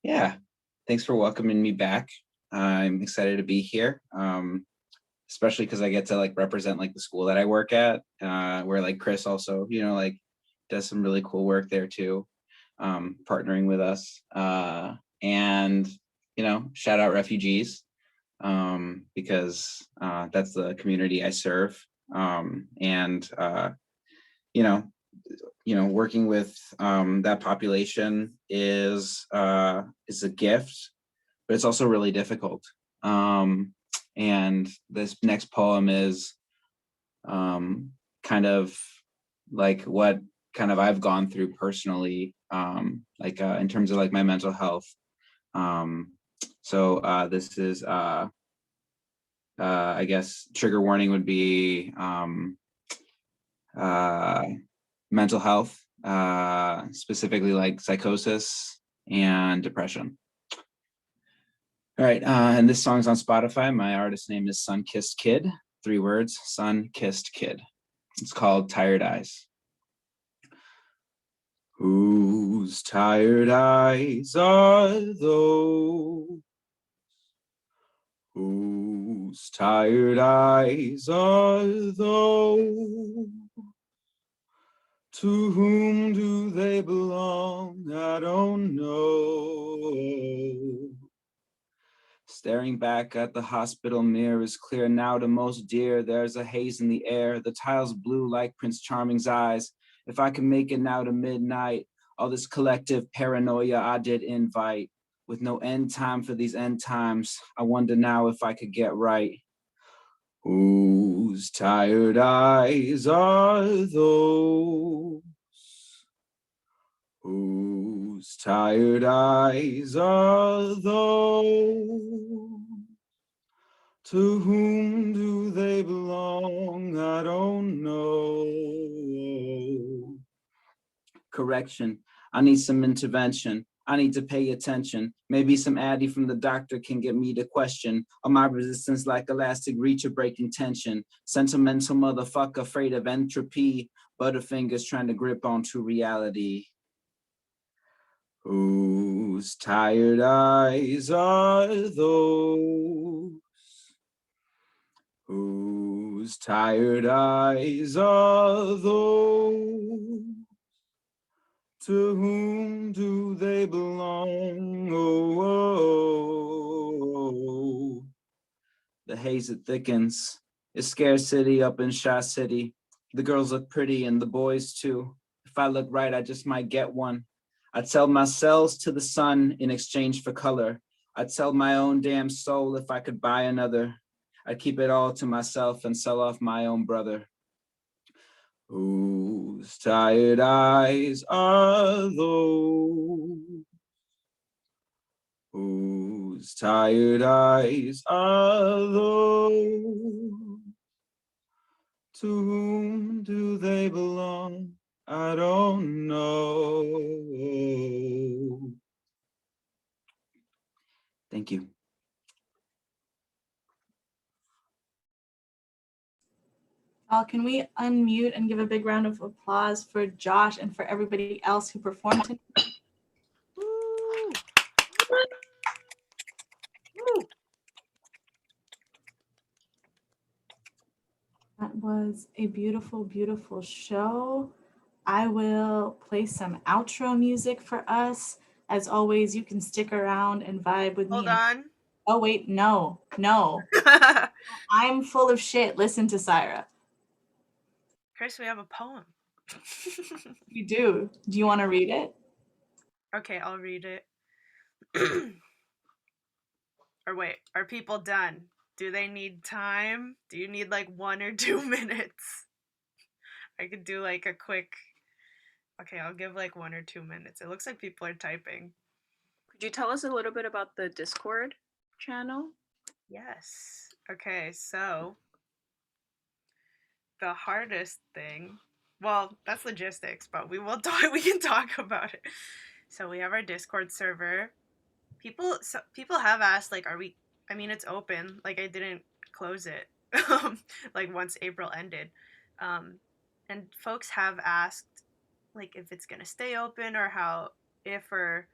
Yeah, thanks for welcoming me back. I'm excited to be here, especially because I get to like represent like the school that I work at, where like Chris also, you know, like does some really cool work there too, partnering with us. And you know, shout out refugees, because that's the community I serve. And you know, working with that population is a gift, but it's also really difficult. And this next poem is kind of like what kind of I've gone through personally, in terms of like my mental health. So this is I guess trigger warning would be mental health, specifically like psychosis and depression. All right, and this song's on Spotify. My artist name is Sun Kissed Kid. 3 words, Sun Kissed Kid. It's called Tired Eyes. Whose tired eyes are those? Whose tired eyes are those? To whom do they belong? I don't know. Staring back at the hospital mirror is clear now to most dear. There's a haze in the air, the tiles blue like Prince Charming's eyes. If I can make it now to midnight, all this collective paranoia I did invite. With no end time for these end times, I wonder now if I could get right. Whose tired eyes are those? Whose tired eyes are those? To whom do they belong? I don't know. Correction, I need some intervention. I need to pay attention. Maybe some addy from the doctor can get me to question. Are my resistance like elastic reacher breaking tension? Sentimental motherfucker afraid of entropy. Butterfingers trying to grip onto reality. Whose tired eyes are those? Whose tired eyes are those? To whom do they belong? Oh, oh, oh. The haze it thickens. It's scarcity up in Shaw City. The girls look pretty and the boys too. If I look right, I just might get one. I'd sell my cells to the sun in exchange for color. I'd sell my own damn soul if I could buy another. I'd keep it all to myself and sell off my own brother. Whose tired eyes are those? Whose tired eyes are those? To whom do they belong? I don't know. Thank you. Can we unmute and give a big round of applause for Josh and for everybody else who performed tonight? Woo! Woo! That was a beautiful, beautiful show. I will play some outro music for us. As always, you can stick around and vibe with me. Hold on. Oh, wait, no. I'm full of shit. Listen to Syra. Chris, we have a poem. You do. Do you want to read it? Okay, I'll read it. Or wait, are people done? Do they need time? Do you need like 1 or 2 minutes? I could do like a quick. Okay, I'll give like 1 or 2 minutes. It looks like people are typing. Could you tell us a little bit about the Discord channel? Yes. Okay, so the hardest thing, well, that's logistics, but we can talk about it. So we have our Discord server. People have asked, like, it's open. Like, I didn't close it like once April ended. And folks have asked, like, if it's gonna stay open or if we're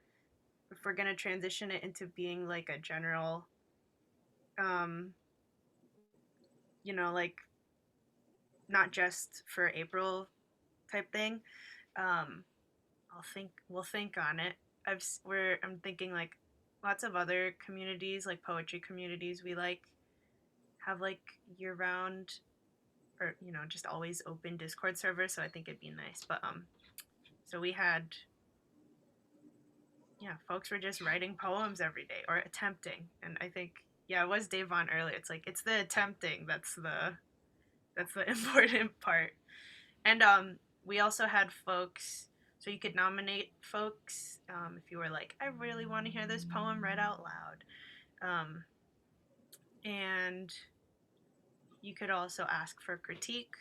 gonna transition it into being like a general like not just for April type thing. We'll think on it. I'm thinking like lots of other communities, like poetry communities, we like have like year round or just always open Discord servers, so I think it'd be nice. But so we had folks were just writing poems every day or attempting, and I think it was Davon earlier. It's like it's the attempting that's the important part. And we also had folks, so you could nominate folks if you were like, I really want to hear this poem read out loud. And You could also ask for critique,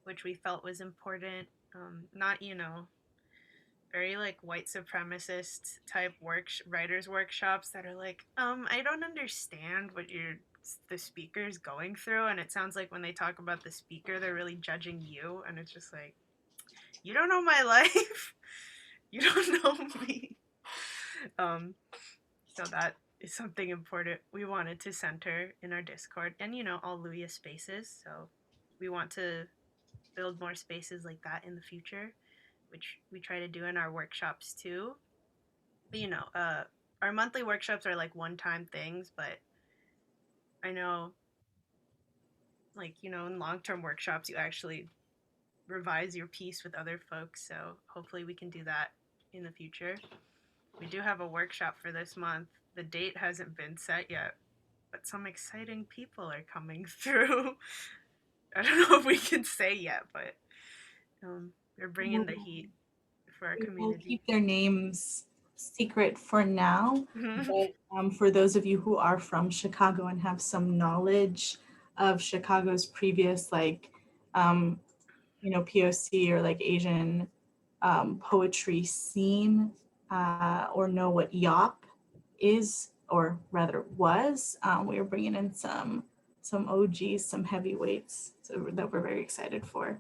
which we felt was important. Not, very like white supremacist type writers workshops that are like, I don't understand what the speaker's going through, and it sounds like when they talk about the speaker, they're really judging you, and it's just like, you don't know my life, you don't know me. So that is something important we wanted to center in our Discord, and all Luya spaces. So we want to build more spaces like that in the future, which we try to do in our workshops too. But, our monthly workshops are like one-time things, but I know, like, in long-term workshops, you actually revise your piece with other folks. So hopefully we can do that in the future. We do have a workshop for this month. The date hasn't been set yet, but some exciting people are coming through. I don't know if we can say yet, but they're bringing the heat for our We'll community. keep their names secret for now, but for those of you who are from Chicago and have some knowledge of Chicago's previous, like, POC or like Asian poetry scene, or know what YOP is, or rather was, we are bringing in some OGs, some heavyweights, so that we're very excited for.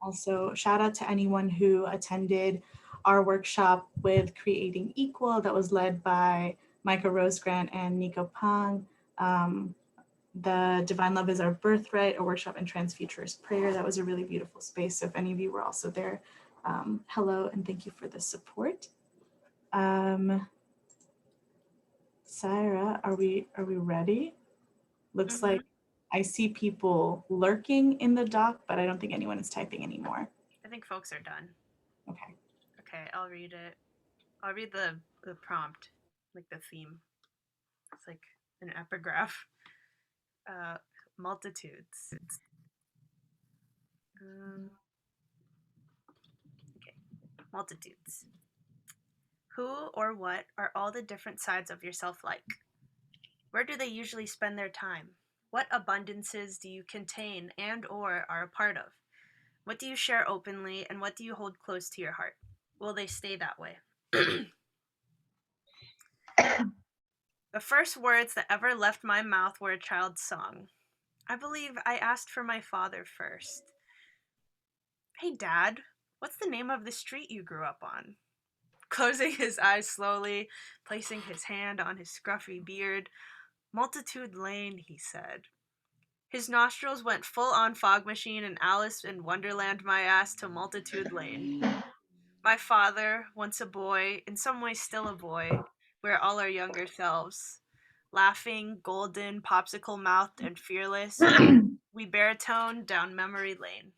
Also, shout out to anyone who attended our workshop with Creating Equal that was led by Micah Rosegrant and Nico Pang. The Divine Love is Our Birthright, a workshop in Transfuturist Prayer. That was a really beautiful space. So if any of you were also there, hello and thank you for the support. Syra, are we ready? Looks like I see people lurking in the doc, but I don't think anyone is typing anymore. I think folks are done. Okay. Okay, I'll read it. I'll read the prompt, like the theme. It's like an epigraph. Multitudes. Okay, multitudes. Who or what are all the different sides of yourself like? Where do they usually spend their time? What abundances do you contain and or are a part of? What do you share openly and what do you hold close to your heart? Will they stay that way? The first words that ever left my mouth were a child's song. I believe I asked for my father first. Hey, Dad, what's the name of the street you grew up on? Closing his eyes slowly, placing his hand on his scruffy beard. Multitude Lane, he said. His nostrils went full on fog machine and Alice in Wonderland my ass to Multitude Lane. My father, once a boy, in some ways still a boy, we're all our younger selves. Laughing, golden, popsicle-mouthed, and fearless, we baritone down memory lane.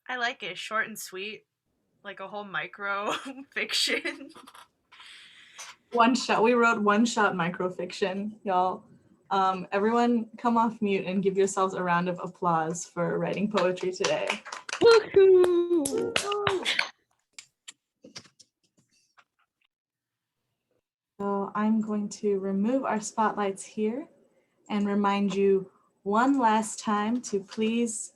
I like it, short and sweet, like a whole micro fiction. One shot. We wrote one shot microfiction, y'all. Everyone come off mute and give yourselves a round of applause for writing poetry today. Woohoo! So I'm going to remove our spotlights here and remind you one last time to please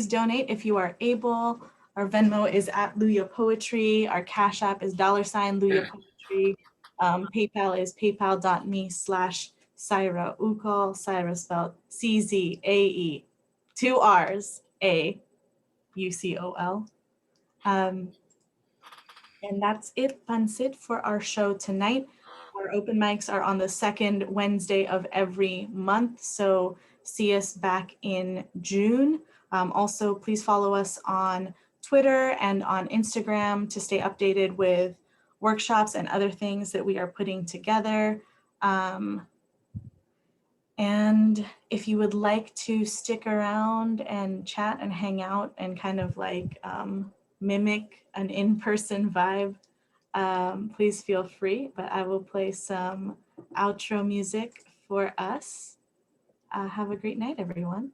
donate if you are able. Our Venmo is at Luya Poetry. Our Cash App is $Luya Poetry. PayPal is paypal.me/Syra Ukol. Syra spelled CZAE, 2 R's, AUCOL. And that's it, Pansit, for our show tonight. Our open mics are on the second Wednesday of every month, so see us back in June. Also, please follow us on Twitter and on Instagram to stay updated with workshops and other things that we are putting together. And if you would like to stick around and chat and hang out and kind of like mimic an in-person vibe, please feel free, but I will play some outro music for us. Have a great night, everyone.